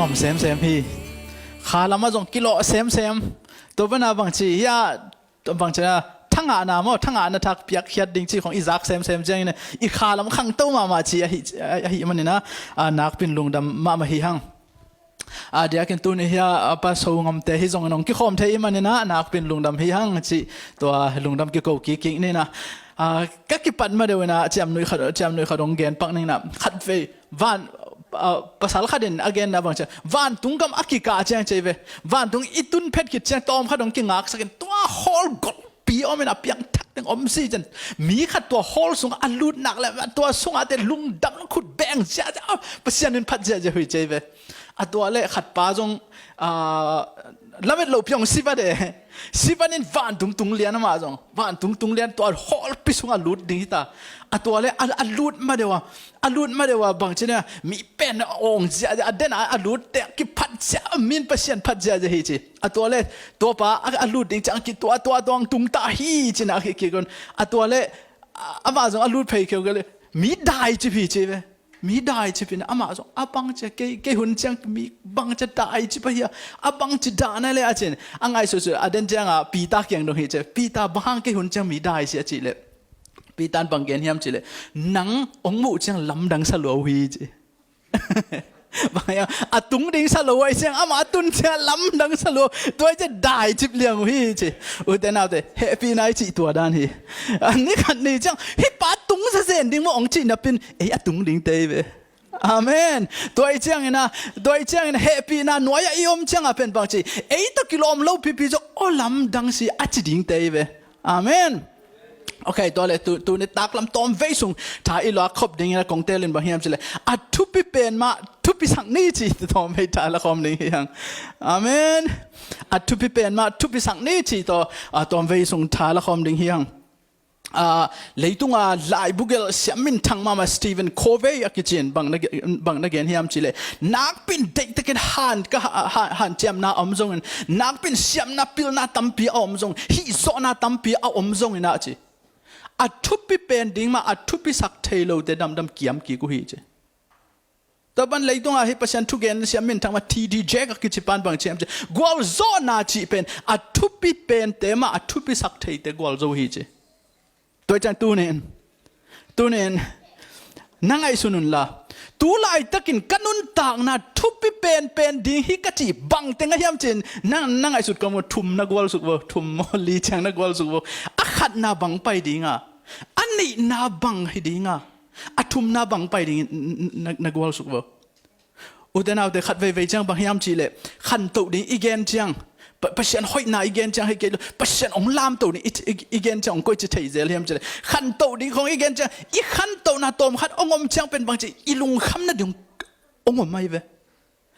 วมเซมพี่ขาลามาจงกิโลเซมตัวเป็นบางทียาบางทีทั้งงานมั้งทั้งงานทักเปียกเขียดดิ่งจีของอิซักเซมเจงเนี่ยอีขาลามาขังตู้มาจีหิมันนี่นะนักเป็นลุงดำมาหิหังเดี๋ยวกันตัวนี้ป้าส่งงมเตะให้ส่งน้องกี่คอมเทมันนี่นะนักเป็นลุงดำหิหังจีตัวลุงดำกี่กูกี่นี่นะก็กี่ปัดมาเดี๋ยวนะจำหน่วยขดงเกณฑ์ปักนี่นะขัดไฟวันภาษาละขัดเagainนะบางทีวันตุงกำอักกิกาเจ้าเจเววันตุงอิตุนเพชรกิจเจ้าตอมขดงกิ่งอักสักตัวฮอลกดปีอเมนะเปียงทักตึงอมซีจันมีขัดตัวฮอลส่งอัลลูดหนักแล้วตัวส่งอาเตลุงดำขุดแบงเจ้าภาษาหนึ่งพัดเจ้าจะหุยเจเวตัวเล่ขัดป้าจงแล้วไม่หลบยังสิบวันนี้วันตุงเลี้ยนมาจงวันตุงเลี้ยนตัวฮอลพิสุงอัลลูดดีตาตัวเล่อัลลูดมาเดี๋ยวบางทีเนี่ยมีเป็นองค์จะเดินอัลลูดแต่กิพัดเจ้ามินเปอร์เซ็นต์พัดเจ้าจะเห็นจีตัวเล่ตัวป้าอัลลูดดิ้งจังกิตัวตุงตาฮีจีนะกี่คนตัวเล่มาจงอัลลูดเพย์เกี่ยวกันเลยมีได้จีพี่จีเวมีได้จีพี่นะมาจงบังจะเกยหุ่นจังมีบังจะได้จีพี่อะบังจะได้นั่นเลยอาจารย์ไงสุดๆเดินจังปีตาเกี่ยงตรงนี้เจ้ปีตาบังเกยหุ่นจังมีได้เสียจีเลยปีตันบังเกนยามจิเลนังองมูจังลำดังสลัววีจีบางอย่างตุงดิ่งสลัวไอ้เสียงมาตุนเสียลำดังสลัวตัวจะได้จิบเลี้ยงวีจีแต่น่าจะแฮปปี้ไนท์จีตัวด้านนี้อันนี้ขันนี้จังฮิปาตุงเสียนดิ่งว่าองจีนับเป็นตุงดิ่งเตยเวอาเมนตัวไอ้เจ้าเนี่ยนะแฮปปี้นะหน่วยไอ้อมจังเป็นบางทีตัวกิโลมลูปีจะโอ้ลำดังสิจิดิ่งเตยเวอาเมนโอเคตัวเลยตัวนี้ตักลำต้มเวสุงถ้าอีหลอกขบดิ่งนะกงเตลินบางอย่างสิเลยทุบเป็นมาทุบสังนี่จีต้มเวทาละคมดิ่งยังอาเมนทุบเป็นมาทุบสังนี่จีตัวต้มเวสุงทาละคมดิ่งยังเลยตุงไลบุกเกลเสียมินทั้งมาสตีเวนโคเวย์กิจเนบางนักเรียนยามจิเลนักเป็นเด็กตะกันหันเจมนาอมจงนักเป็นเสียมนาปิลนาตัมปีอมจงฮิโซนาตัมปีอมจงนะจีทุบเป็นดิ่งมาทุบสักเทโลเตดำเกียมกี่กูฮีจีแต่บันเลยตุงให้ประชันทุกเกนเสียมินทั้งมาทีดีเจก็กิจปานบางเจมจีกวลโซนาจีเป็นทุบเป็นเตมาทุบสักเทเตกวลโซฮีจีตัวจังตัวนี้นั่งไอสุนุนละตัวไล่ตะกินกันนุนต่างนะทุบเป็นดีฮิกจีบังเต็งไอยามจินนั่งไอสุดก็มาทุ่มนักวอลสุกบ่ทุ่มมอลีจังนักวอลสุกบ่ขัดนาบังไปดีงะอันนี้นาบังให้ดีงะทุ่มนาบังไปดีนักวอลสุกบ่อุตนาเดขัดเวจังบางยามจีเล่ขันตุดีอีเกนจังปัจจัยหอยนาอีเกนจังให้เกลปัจจัยองลามตัวนี้อีเกนจังก็จะเทเซลเฮียมจะขันตัวนี้ของอีเกนจังอีขันตัวน่ะตอมขัดองจังเป็นบางทีอีลุงคำนั่นยังองไม่เว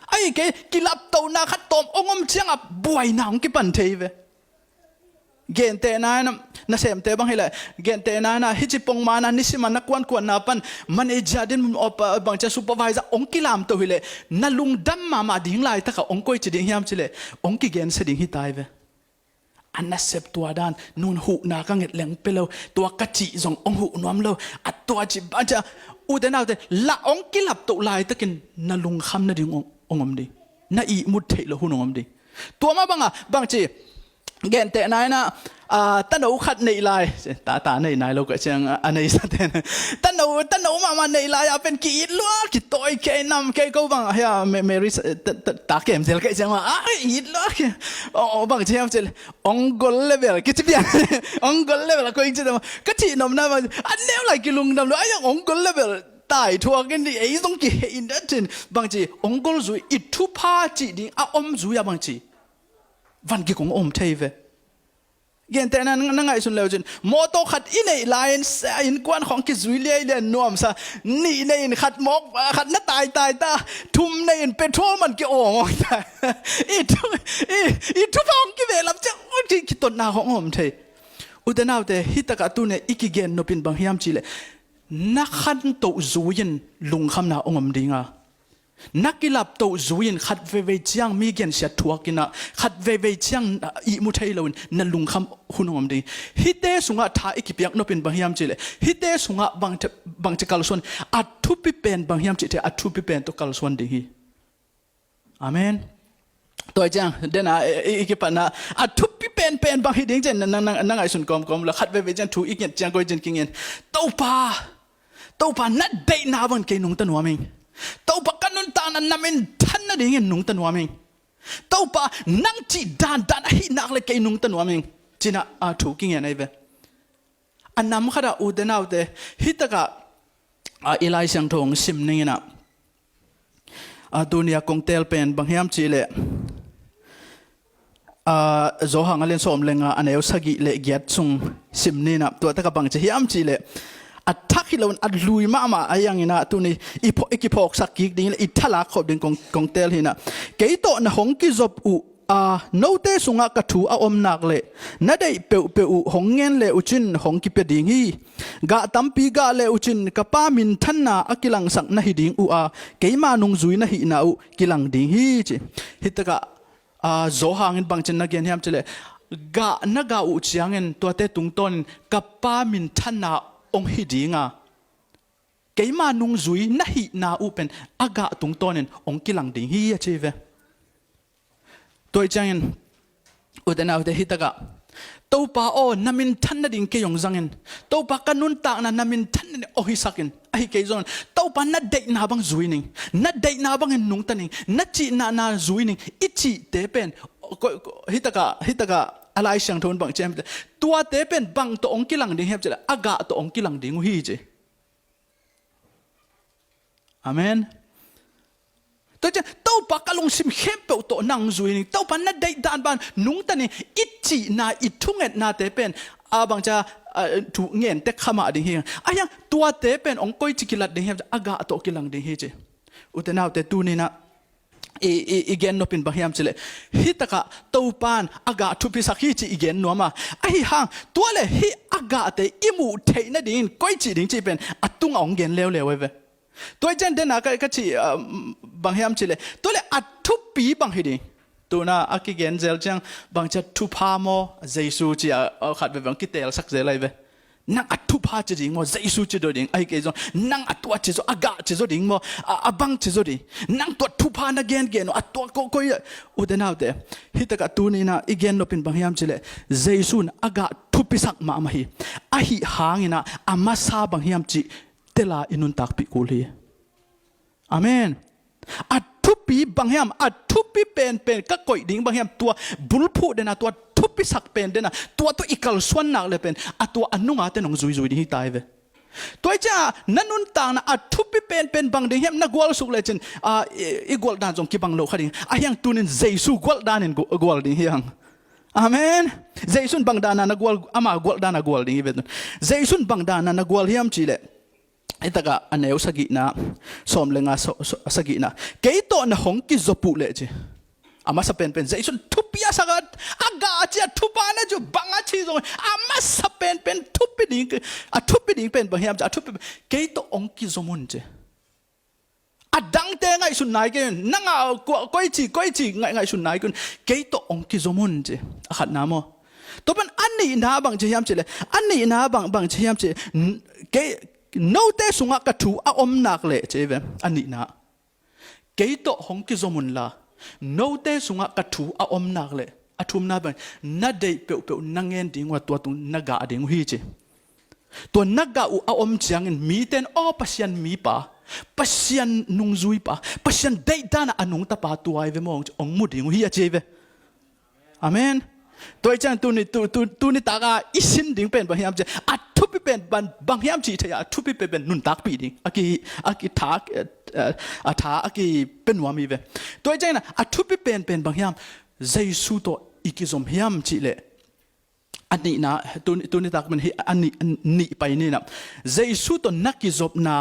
ไอ้เกกิลับตัวน่ะขัดตอมองจังอ่ะบ่อยน่ะองกิปันเทเวเกนเตน่ะน่ะเสมเตบางทีเลยเกนเตน่ะฮิจิปงมานะนิสิมันนักกวนน่ะปันมันเอจาดินบางทีซูเปอร์ไวเซอร์องกิลามตัวเลยน่ะลุงดำมาดิ่งไล่ตะกะองก็จะดิ่งเฮียมจะเลยองกิเกนเสดิ่งฮิตายเวอันนั้นเสพตัวด้านนู่นหูนากังเง็ดเหลงไปแล้วตัวกะจิจงองหูนวมแล้วตัวจิบอาจจะอุดนาเตละองกิลับตัวไล่ตะกินน่ะลุงคำน่ะดิ่งองมดีน่ะอีมุดเทละหูนวมดีตัวมาบางทีเกนเตนายนะตันเอาขัดในลายตาในนายเราก็เชียงอันในสัตย์ตันเอามาในลายเป็นกีดล้วนกีดต่อยแกนำแกก็บางเฮียเมริสตาเกมเจลก็เชียงว่ากีดล้วนบางเชียงเจลองกอลเลเวลกิจเบียองกอลเลเวลก็อีกจะก็ที่นำนะมันอันเนี้ยอะไรกิลุงนำเลยไอ้ยังองกอลเลเวลตายทัวร์กันดิไอ้ต้องกี่อินเดนบางทีองกอลจุยอิทุพาจีดิอมจุยบางทีวันกี่ของเทเวเย็นแต่นั้นนั่งไงสุนเลวจนมอโตขัดอินไอไลน์อินกวนของกิจุยเลียเลียนนวมซะนี่ในอินขัดมอกขัดน้าตายตาทุ่มในอินเปโตรมันกี่โอ่งตายอีทุพองกี่เวลับจะที่คิดต้นนาของเทอุตนาเตฮิตกะตุเนอิกิเกนโนปินบางฮิมจิเลนักขันโตจุยินลุงคำนาองมดิงานักกีฬาโตจุยนขัดเวจียงมีเกณฑ์เสียทัวกินะขัดเวจียงอีมุทัยลวินนั่นลุงคำหุ่นอมดีฮิตเตสุงะท่าอีกเปียกนเป็นบางยามจิเลฮิตเตสุงะบางจะกัลส่วนอัทุปิเป็นบางยามจิเตอัทุปิเป็นตัวกัลส่วนดี อาเมนตัวจังเดน่ะอีกปันนะอัทุบพี่เป็นบางทีดิ้งเจนนั่งไอสุนกอมแล้วขัดไปจังถูอีกเงี้ยจังก็จังกิงเงี้ยตัวป่านัดเดน่าบังเกนุงตันวามิงตัวป่ากันนุนตานันนามินทันนัดดิ้งเงี้ยนุงตันวามิงตัวป่านั่งจีดานให้นักเลยเกนุงตันวามิงจีน่ะถูกิงเงี้ยไอเวอันนั้นขณะอุดนาวเดฮิตกะอีไลเสียงทงซิมนี่นะตัวนี้กงเตลเป็นบางอย่างจีเล่โจหังเล่นสมเลงอันเอวสกิเล่เกียรซุงซิมนี่นะตัวตะกับบางจียามจีเล่ทักฮิลวันลุยมาไอ้ยังนะตัวนี้อีกพอกสักกิกดิ้งอีทลากขบดิ้งกงเตลหินะเกยโตนะหงกิจบโนเตสุงะกระถูอมนักเล่นั่นได้เปวหงเงินเล่อุจินหงกิเปดิ้งฮีกะตั้มปีกะเล่อุจินกับป้ามินทันนาอกิลังสักนะฮิดิ้งเกยมานุงจุยนะฮินากิลังดิ้งฮีจีฮิตกะโจหางินบางเจนนักเรียนเฮียมเจเลกะนักอุจิยังเงินตัวเตตุงต้นกับป้ามินทันนาองฮิดิ้งเกยมานุงจุยนะฮินาเป็นอากาตุงต้นองกิลังดิ้งฮีจีเวตัวจังเงินอุดนาอุดฮิตกะตัวป้านามินทันนัดดิ้งเกยองจังเงินตัวป้ากันนุนตากนามินทันนัดโอฮิสักินไอเกยจงตัวป้านัดเด็กนาบังจุยนิงนัดเด็กนาบังเงินนุงตันนิงนัดจีนาจุยนิงอิจิเตเป็นฮิตกะอะไรเสียงโทนบังเจมตัวเตเป็นบังตัวองกิลังดิ้งเฮบเจออากาตัวองกิลังดิ้งฮีเจอาเมนตัวจะตัวปากกลงสิมเข้มเปตัวนั่งจุยนี่ตัวปันนัดได้ด้านบ้านนุ่งตันนี่อิจินาอิทุ่งเอ็ดนาเตเป็นบางจะถูกเงินแต่ขมาดิ้งเฮียยังตัวเตเป็นองก้อยจิกิลัดดิ้งเฮียอากาตัวกิลังดิ้งเฮียเจอุตนาเตตูนี่นะอีเกนนเป็นบางอย่างเจเลยฮิตกะตัวปานอากาทุพิสักฮิจิอีเกนนัวมาห่างตัวเลยฮิอากาเตอิมูเทนดิ้งก้อยจิดิ้งจีเป็นตุงองเกนเร็วเว้ยตัวเจนเดน่ะก็ที่บางอย่างเจเลยตัวเลยอัดทุบปีบางทีตัวน่ะอากิเกนเจลจังบางจะทุพาโมเจสูจีขัดไปบางกิเตลสักเจอะไรเว้ยนั่งอัดทุพาจะดิ้งโมเจสูจะโดดิ้งไอ้เกจงนั่งอัดตัวเจสูอากาเจสูดิ้งโมบังเจสูดิ้งนั่งตัวทุพานะเกนอัดตัวก็อุดนาวเตฮิตกะตัวนี้น่ะอีเกนโนเป็นบางอย่างเจเลยเจสูนอากาทุพิสักมาฮีหางน่ะอามาซาบางอย่างจีเตลาอินุนตักปิกุลีอาเมนอัดทุปีบางแห่งอัดทุปีเป็นก็ก่อยดิ้งบางแห่งตัวบุลพูเดนะตัวทุปีสักเป็นเดนะตัวอีกลส่วนหนักเลยเป็นตัวอันนุ่งอาเตนองจุยดิ้งตายเวตัวจ้านั่นนุ่นต่างนะอัดทุปีเป็นบางเดียมนักวอลสุกเลยจนอีกวอลดานจงกีบังโลกดิ้งยังตัวนึงเจสุกวอลดานินกวอลดิ้งยังอาเมนเจสุนบางดานานักวอลอามากวอลดานนักวอลดิ้งเวทเจสุนบางดานานักวอลเฮียมจีเลไอ้ตะกะอันเอวสกินะสมเลงาสกินะเกยโตนะหงกิจบุเลจีอามาสเป็นใจสุนทุบยาสักอากาศจะทุบานะจูบังอาชีจงอามาสเป็นทุบไปดิ้งทุบไปดิ้งเป็นบางอย่างจะทุบเกยโตองกิจมุนจีดังเตงไงสุนนายกันนั่งก้อยจีไงสุนนายกันเกยโตองกิจมุนจีขัดน้ำตัวเป็นอันนี้นะบางเชียมจีเลยอันนี้นะบางเชียมจีเกยโนเตสุงะกระถูอมนักเละเจเวอันนี้นะเกยโตหงกิจมุนละโนเตสุงะกระถูอมนักเละทุ่มนาบันนัดเดย์เปนั่งเงินดิ้งว่าตัวตุนนักกะดิ้งฮีเจตัวนักกะอมเจียงมีเต็นปัศยันมีป่าปัศยันนุงจุยป่าปัศยันเดย์ด้านอนุงตาป่าตัวไอเวมองมุดดิ้งฮีเจเวอาเมนตัวจังตัวนี้ตากาอิสินดิ้งเป็นบางอย่างเจทุบเป็นบางอย่างจีเทียทุบเป็นนุนตักปีดิ้งอากิทากอากิเป็นวามีเวตัวจังนะทุบเป็นบางอย่างใจสู้ตัวอีกิจมยามจีเล่อันนี้นะตัวนี้ตักมันอันนี้ไปนี่นะใจสู้ตัวนักกิจมนา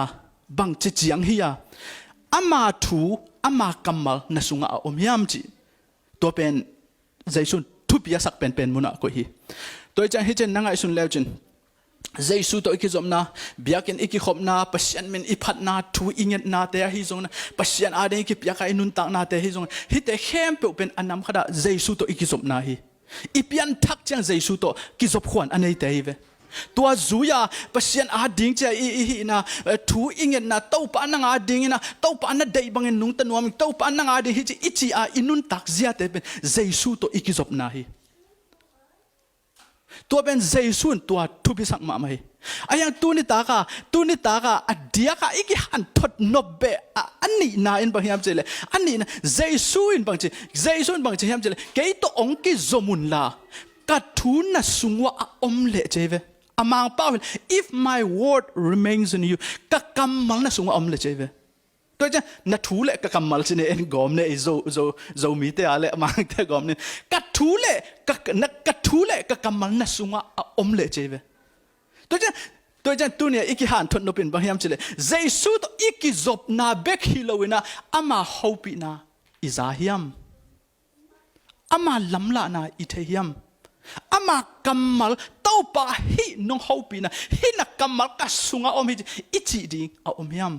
บางจียงเฮียอามาถูอามากัมมัลนสุงะอมยามจีตัวเป็นใจสู้ทุบยาสักเป็นมุนักก็ฮีตัวจังฮิเจนนั่งไอสุนเลวจินใจสู้ตัวอีกิจมนาเบียกินอีกิขบนาปัศยันมินอีพัดนาทูอิงเงนาเตะฮิจงนะปัศยันอาเดงกิปยาไกนุนตักนาเตะฮิจงฮิเตเข้มเป็นอันนำขดาใจสู้ตัวอีกิจมนาฮีอีเปียนทักจังใจสู้ตัวกิจบขวัญอันนี้เตะฮีเว ตัวจุยาปัศยันอาดิ่งเจอีนะทูอิงเงินนะเต้าปานังอาดิ่งนะเต้าปานัดเดย์บังเงินนุ่งตันวามิเต้าปานังอาดิ่งฮิจิอิจิอาอินุนตักเสียเตเป็นเจสูตัวอิกิจบนาฮีตัวเป็นเจสูนตัวทุบิสักมาไหมไอ้ยังตัวนี้ตากาอดียกาอีกหันทดนบเบอันนี้นาอินบางยามเจเลยอันนี้นะเจสูนบางเจยามเจเลยเกยตัวองค์กิจมุนลากัดทุนน่ะสุงว่าอมเละเจเวอามางเป้า if my word remains in you กักกำมัลน่ะสุงว่าอมเละเจเวตัวเจ้านัททูเละกักกำมัลเจเนเอ็นกอมเนโซมีเตะอะไรมังเตะกอมเนกัดทูเละกักกำมัลน่ะสุงว่าอมเละเจเวตัวเจ้าตัวเนี่ยอีกหันทนนเป็นบางยามเจเลยเจสุตัวอีกจบนาเบกฮิโลวินาอามาฮาวปีนาอิซาฮิยมอามาลัมลานาอิเทฮิยมอามากัมมัลเต้าป่าฮิน้องฮาวปีนาฮินักกัมมัลกัสุงอาอมฮิอิจิดีอาอมฮิยม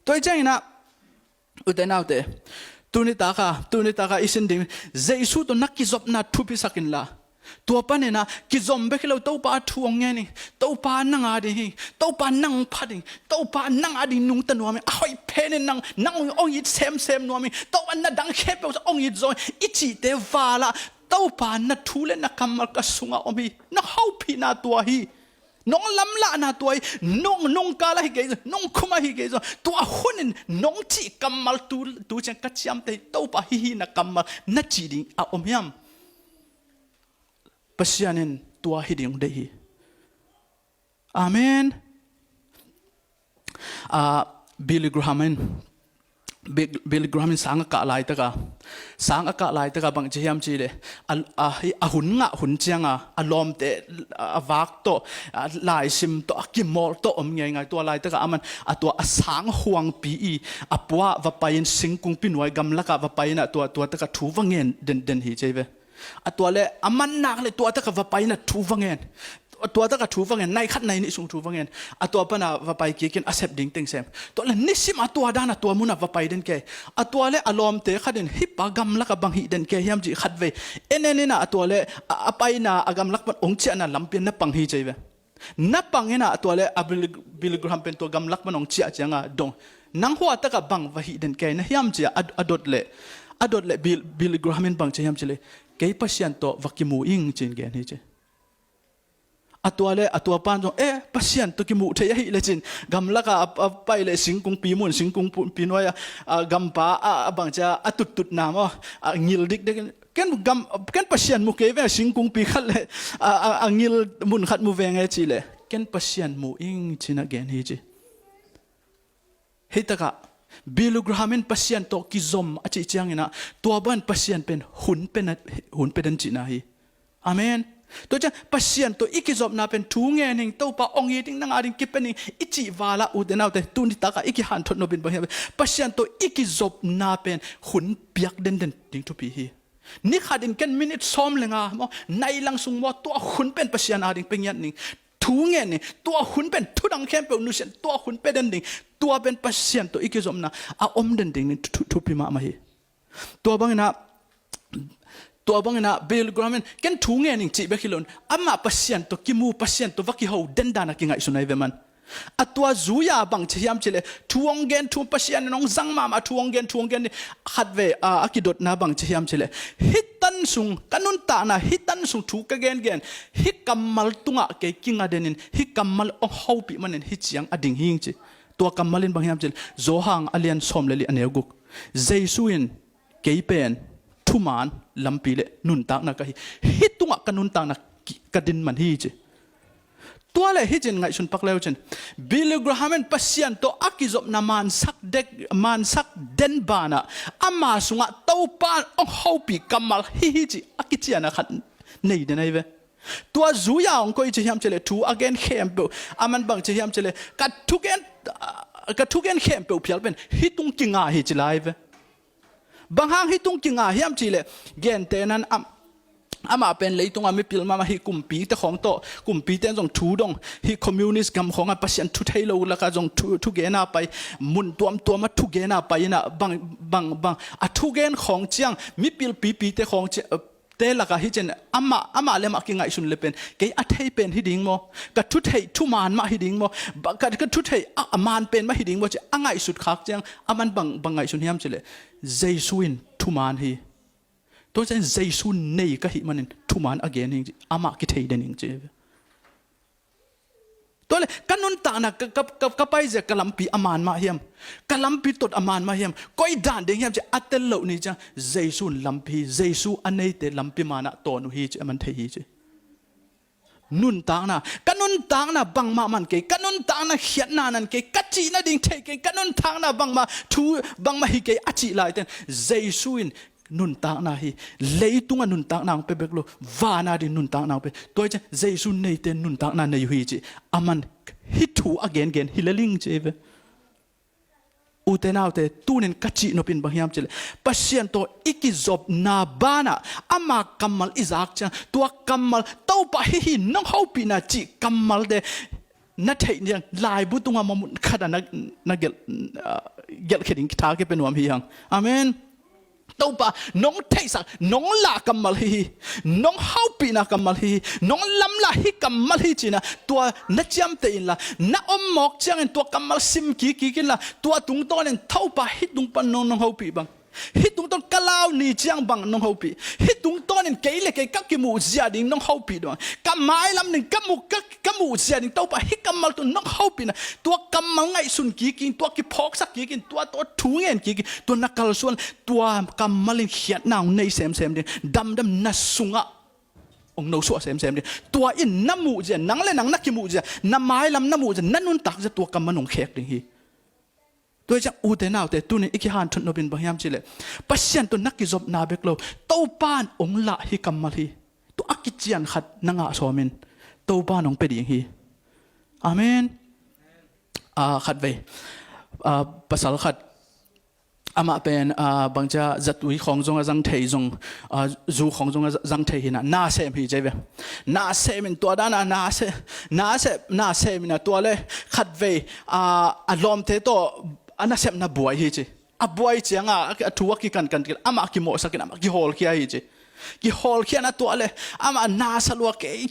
ตัวเจ้านะอุตนาอุตตัวนี้ตากาอิสินดิมเจสุตัวนักกิจบนาทุพิสักินละตัวป้าเนี่ยนะกิจอมเบกเราตัวป้าทวงเงี้ยนี่ตัวป้านั่งอาดิตัวป้านั่งพัดตัวป้านั่งอาดินุ่งตันนัวมีอ้อยเพนนั่งองยิดเซมนัวมีตัวอันนั้นดังแค่เปล่าองยิดจอยอิจิเตวาละตัวป้านัดทูเลนักกำมัลกสุงอาอมีนักเฮาพีนาตัวฮีน้องลำละนาตัวน้องกาลาฮิเกจน้องคุมาฮิเกจตัวหุ่นน้องจีกำมัลตูจังกัจยามเตตัวป้าฮีนักกำมัลนัดจีดิอาอมยามปัศยานินตัวฮิดิงเดฮีอาเมนบิลลี่กราฮัมสังกะลายตะกะบังเจียมจีเลยหุ่นเจียงอารมณ์เตวักโตลายซิมโตกิมอลโตไงตัวลายตะกะมันตัวสังห่วงปีปัวว่าไปยินสิงกุงปินไว้กำลักว่าไปนะตัวตะกะทูวังเงินเดินฮีเจเวตัวเล่มันนักเลยตัวตะกว่าไปนะทูฟังเงินตัวตะกทูฟังเงินในขัดในนี่ส่งทูฟังเงินตัวปนะว่าไปเกี่ยกินอาเซบดิ้งเต็งเซมตัวเล่นิสิมตัวด้านตัวมุนว่าไปเดินแกตัวเล่อารมณ์เตะขัดเดินฮิปกำลักบังฮิเดินแกยามจีขัดเวนี่นะตัวเล่ไปนะกำลักมันองเจนะลำเปียนนับปังฮิเจเวนับปังเงินตัวเล่บิลกรัมเป็นตัวกำลักมันองเจจังดงนังหัวตะกบังว่าฮิเดินแกนะยามจีอดเล่บิลกรัมเป็นบังเจยามจีเลยเกย์พัศยันโตวักิมูอิงจินเกนี่เจตัวปานจงพัศยันโตกิมูเทียหิเลจินกำลักไปเลยสิงกุงปีมุนสิงกุงปีน้อยกำปาบางจะตุดนามงิลดิกเด็กกันพัศยันมุกเอเวสิงกุงปีขัดเลยงิลมุนขัดมุเวงเอจิเลยกันพัศยันมูอิงจินเกนี่เจเฮตกะบิลกรามินพัศยันโตกิจอมอาจิจังนะตัวบ้านพัศยันเป็นหุ่นเป็นจีน่าฮีอาเมนตัวจ้าพัศยันโตอีกิจอมน่าเป็นทูเงินหิงตัวป้าองยีดิงนั่งอาดิงกิเป็นหิงอิจิวาลาอุดนาแต่ตุนิตากะอีกิหันทนโนบินบางอย่างพัศยันโตอีกิจอมน่าเป็นหุ่นเปียกเด่นดิ้งทุพีฮีนี่ขาดินกันมินิทซ้อมเลยงามในลังสุงว่าตัวหุ่นเป็นพัศยันอาดิงเป็นยันนิงทูเงินนี่ตัวหุ่นเป็นทุดังเข้มเป็นนุเชนตัวหุ่นเป็นเด่นดิ้งตัวเป็นพัศยันตัวอีกิจอมน่ะอมเด่นดิ้งนี่ทุพีมามาฮีตัวบางนะเบลกรามินกันทูเงินนี่จีเบคิลอนอามาพัศยันตัวกิมูพัศยันตัววักยาวเด่นดานักยังไงสุนัยเวมันตัวจูยาบังเชียมเชลทวงเงินพัศยันน้องจังมาทวงเงินขัดเวอากิดดนาบังเชียมเชลฮิตันซุงกันนุนตานะฮิตันซุงถูกเงินฮิกัมมัลตุงะเกกิงอเดนินฮิกัมมัลองฮาวปีมันฮิจียงอดิ่งหิงจีตัวกัมมัลินบังเชียมเชลโจฮังอเลียนสอมเลลีอันเอกุกเจสุอินเกยเป็นทุมานลำปีเลนุนตากนักฮิตุงะกันนุนตากนักกระดินมันฮีจีตัวเลยฮิจินไงชุนปักเลวจินบิลกราฮัมเป็นพัศยันตัวอักิจบนามันสักเดนบานะอามาสุงะเต้าปานองฮาวปีกัมมัลฮิจีอักิจียนะขัดในเดนไอเวตัวจูยาองก็อิจิยามเจเลทูอเกนเข้มเปอามันบังจิยามเจเลกัดทุกเกนเข้มเปพิลเป็นฮิตุงกิงาฮิจิไลเวบางครั้งฮิตุงกิงาฮิยามจิเลเกนเตนันอามาเป็นเลยตรงอาไม่พิลมาฮิกุมปีแต่ของโตกุมปีแต่จงทูดงฮิคอมมิวนิสต์กำของอาพัศยันทุเทโลแล้วก็จงทุเกน่าไปมุนตัวมาทุเกน่าไปนะบางทุเกนของเจียงมิพิลปีแต่ของ เตละกะฮิเจนอามาเลมากิงไงสุนเลเป็นเกยอัทให้เป็นฮิดิงโมกะทุเททุมานมาฮิดิงโมกะทุเทอามานเป็นมาฮิดิงโมจะอ่างไงสุดคักจังอามันบังไงสุนเฮียมเจเลเจสุนทุมานฮีตัวเจนเจสุนเนยกะฮิมันทุมานอเกนฮิอามากิเทเดนิงเจตัวเลยกันนุนตานะกับไปจะกะลัมปีอามานมาเฮียมกะลัมปีตดอามานมาเฮียมก้อยด่านเดียมจะอัตเตลโลนี่จังเจสุนลัมปีเจสุอันนี้เตลัมปีมานะตัวนุฮีจะมันเทฮีจะนุนตางนะกันนุนตางนะบังมามันเกยกันนุนตางนะเขียนนานันเกยกัจจีนะดิ่งเทเกยกันนุนตางนะบังมาทูบังมาฮิเกยอจิลายเตนเจสุนนุนตางนาฮีเลยตุงนุนตางนางเปเบกโลวานาดินุนตางนางเปตัวจะเจสุนเนยเตนุนตางนาเนยฮีจิอามันฮิทูอเกนฮิเลลิงเจเวอุเทนเอาเตตูนินกัจจิโนปินบางยามเจเลปัศยันโตอิกิจบนาบานะอามากัมมัลอิซักจังตัวกัมมัลเต้าปะฮิน้องเฮาปีนาจิกัมมัลเดนัทเฮียงลายบุตุงอามุนขนาดนักเกลเขดิงท้าเกเป็นวามฮียังอาเมนตัวป่ะน้องเทสักน้องลากัมมัลฮีน้องเฮาปีนากัมมัลฮีน้องลำลาฮิกัมมัลฮีจีนะตัวนัจยมเตอินละน้าอมหมอกจังตัวกัมมัลซิมกีกินละตัวตุงต้นเท่าป่ะฮิตุงปันน้องเฮาปีบังฮิตุงต้นกะลาวนี่จังบังน้องเฮาปีฮิตุงต้นเกยเล็กกักกิมูเสียดิ่งน้องเฮาปีดวงกัมไม้ลำหนึ่งกัมมูเสียดิ่งตัวป่ะฮิกัมมัลตัวน้องเฮาปีนะตัวกัมมัลไงสุนกีกินตัวกิพอกสักกีกินตัวถุงเงินกีกินตัวนักกลส่วนตัวกัมมัลเขียนนางในเซมเดียดำนัสสุงะองโนสัวเซมเดียตัวอินน้ำมูเจนังเลยนังนักกิมูเจน้ำไม้ลำน้ำมูเจนั่นนุ่นตักจะตัวกัมมัลนงเขกดิ่งฮีตัวจะอูเตนเอาแต่ตัวนี้อีกหันทุนโนบินบางยามจิเลปัศยันตัวนักกิจบนาเบกโลเต้าปานองละฮิกัมมาลีตัวอักกิจยันขัดนังอาสอมินเต้าปานองเป็ดยังฮีอาเมนขัดเวภาษาขัดอามาเป็นบางจะจัดวิของจงจังเทยจงจูของจงจังเทยนะน่าเสมีใจเวน่าเสมินตัวด้านน่าเสมินตัวเลยขัดเวอารมณ์เทโตอันนั้นเสมน่าบวยฮีจีบวยจีงทัวกิกันอามากิโมสักินอามากิฮอลขี้ฮีจีกิฮอลขี้นั่นตัวเลยอามาน่าสลัวเกย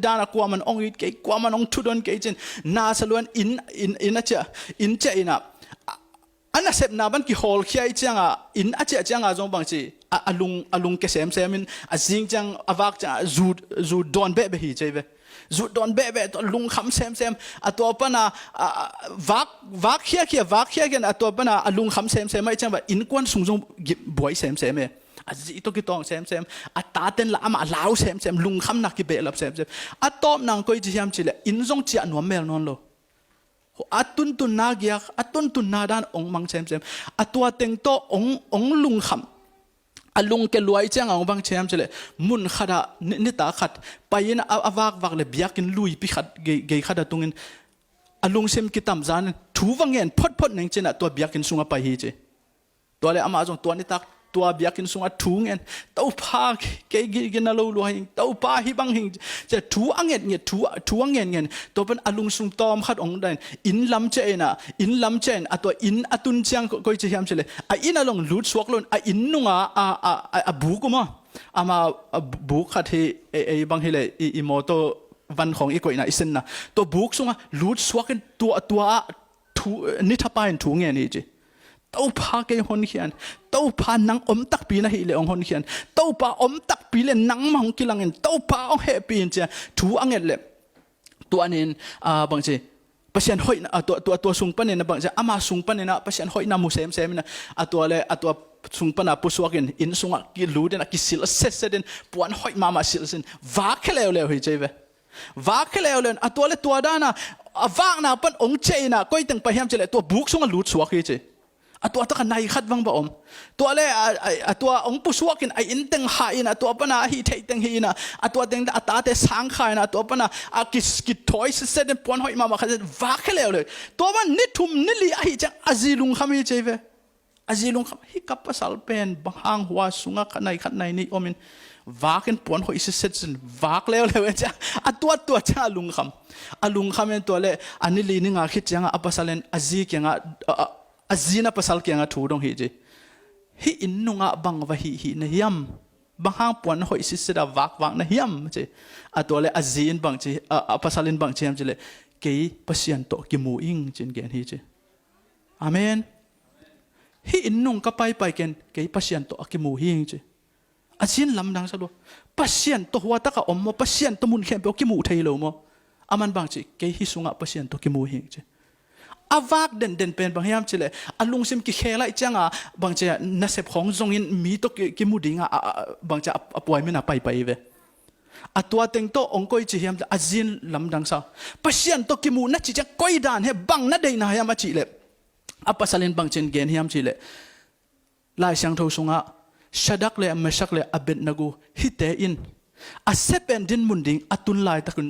ด้านกว่ามันองอิดเกยกว่ามันองทุดอนเกยจินน่าสลัวอินนะเจ้าอินอันนั้นเสพนาบันกิฮอลขี้ไอจังอินอาเจจังจงบางทีอลุงเกษมเสมินจิงจังอวักจังจูดอนเบะฮีใจเวจูดอนเบะตัวลุงคำเสมตัวปนาวักเขี้ยกันตัวปนาลุงคำเสมไม่จังแบบอินกวนสูงบวยเสมจิตกิตองเสมตาเต็นละอามาลาวเสมลุงคำนักกิเบะลับเสมตัวนางก็จะยามจิเลอินจงเจียนวมเมลนอนโลอัตุนตุนนาเกียอัตุนตุนนาดานองมังเซมตัวเต็งโตองลุงคำลุงเกลวยเจ้าองบังเชมเจเลมุนขัดนิตาขัดไปยินอวักเลยบียกินลุยพิขัดเกยขัดตุงินลุงเซมกิตามจานถูวังเงินพดหนึ่งเจนะตัวบียกินสุงไปฮีเจตัวเลยอามาจงตัวนิตาตัวบียกินสุงถูเงินตัวพาเกยกินนาลูหิงตัวพาฮิบังหิงจะถูอังเงินถูอังเงินตัวเป็นลุงสุงตอมขัดองได้อินลำเจนะอินลำเจนตัวอินตุนเชียงก็จะยามเจเลยอินลงลุดสวกลนอินนุงบุกมั้งมาบุกขัดที่บางทีเลยอีโมโตวันของอีกคนน่ะอิสนะตัวบุกสุงลุดสวกตัวนิทับไปถูเงินนี่จีตัวพาเกยฮอนเขียนตัวพานังตักปีนะฮิเลองฮอนเขียนตัวพาตักปีเลนังมังกิลังเงินตัวพาเฮปีนเจ้าถูอังเงินเลยตัวนี้บางทีปัศยันหอยตัวสุงปันเนี่ยนะบางทีอามาสุงปันเนี่ยนะปัศยันหอยนามุเซมนะตัวเลยตัวสุงปันปุสวกินอินสุงกิลูเดนะกิสิลเซเดนปวนหอยมาสิลเซนวาเคเลวเลยเจเววาเคเลวเลยตัวเลยตัวด้านะวากนะปันองเจนะก็ยังไปเฮียมเจเลยตัวบุกสุงลูดสวกเจตัวตะกันนายขัดวังบ่อมตัวเลยตัวองปุสวกินไออินเต็งหายนะตัวปนาฮีเทเต็งฮีนะตัวเต็งตาเตสังขายนะตัวปนากิถอยเสด็จปวนหอยมาขัดวักเลวเลยตัวมันนิทุมนิลีไอจังอาจิลุงขมิเจเวอาจิลุงขมิฮิกับภาษาเป็นบางหัวสุงขัดในนี่อมินวักกันปวนหอยเสด็จวักเลวเลยจ้ะตัวจ้าลุงขมิตัวเลยอันนี้ลีนึงคิดจังภาษาเลนอาจิยังอาจีน่าภาษาเกี่ยงถูดงฮีจีฮีอินนุงะบังวะฮีนะยำ บางห้างปวนหอยสิสดาวักนะเฮียมจีตัวเลยอาจีนบางจีภาษาลินบางจีมจีเลยเกย์พัศยันโตกิมูอิงจีนเกนฮีจีอาเมนฮีอินนุ่งก็ไปกันเกย์พัศยันโตกิมูฮิงจีอาจีนลำดังสักดูพัศยันโตหัวตะกะอมโมพัศยันโตมุนเข้มเปกิมูไทยโลโมอามันบางจีเกย์ฮิสุงะพัศยันโตกิมูฮิงจีอาวากเด่นเป็นบางอย่างจีเลยอลุงซิมกิเคไลจังบางจีนัสเซบของจงอินมีตกิมูดิงบางจีป่วยไม่น่าไปเวตัวเต็งโตองค์ก้อยจีเฮียมอาจินลำดังซาพัศยันโตกิมูนัดจีจะก้อยดานเฮบังนัดเดน่าเฮียมาจีเลยภาษาลินบางจีนเกนเฮียมจีเลยลายเสียงทูสุงะชัดักเลยไม่ชักเลยอเบดนักูฮิเตอินเซเป็นดินมุนดิงตุนลายตะกุน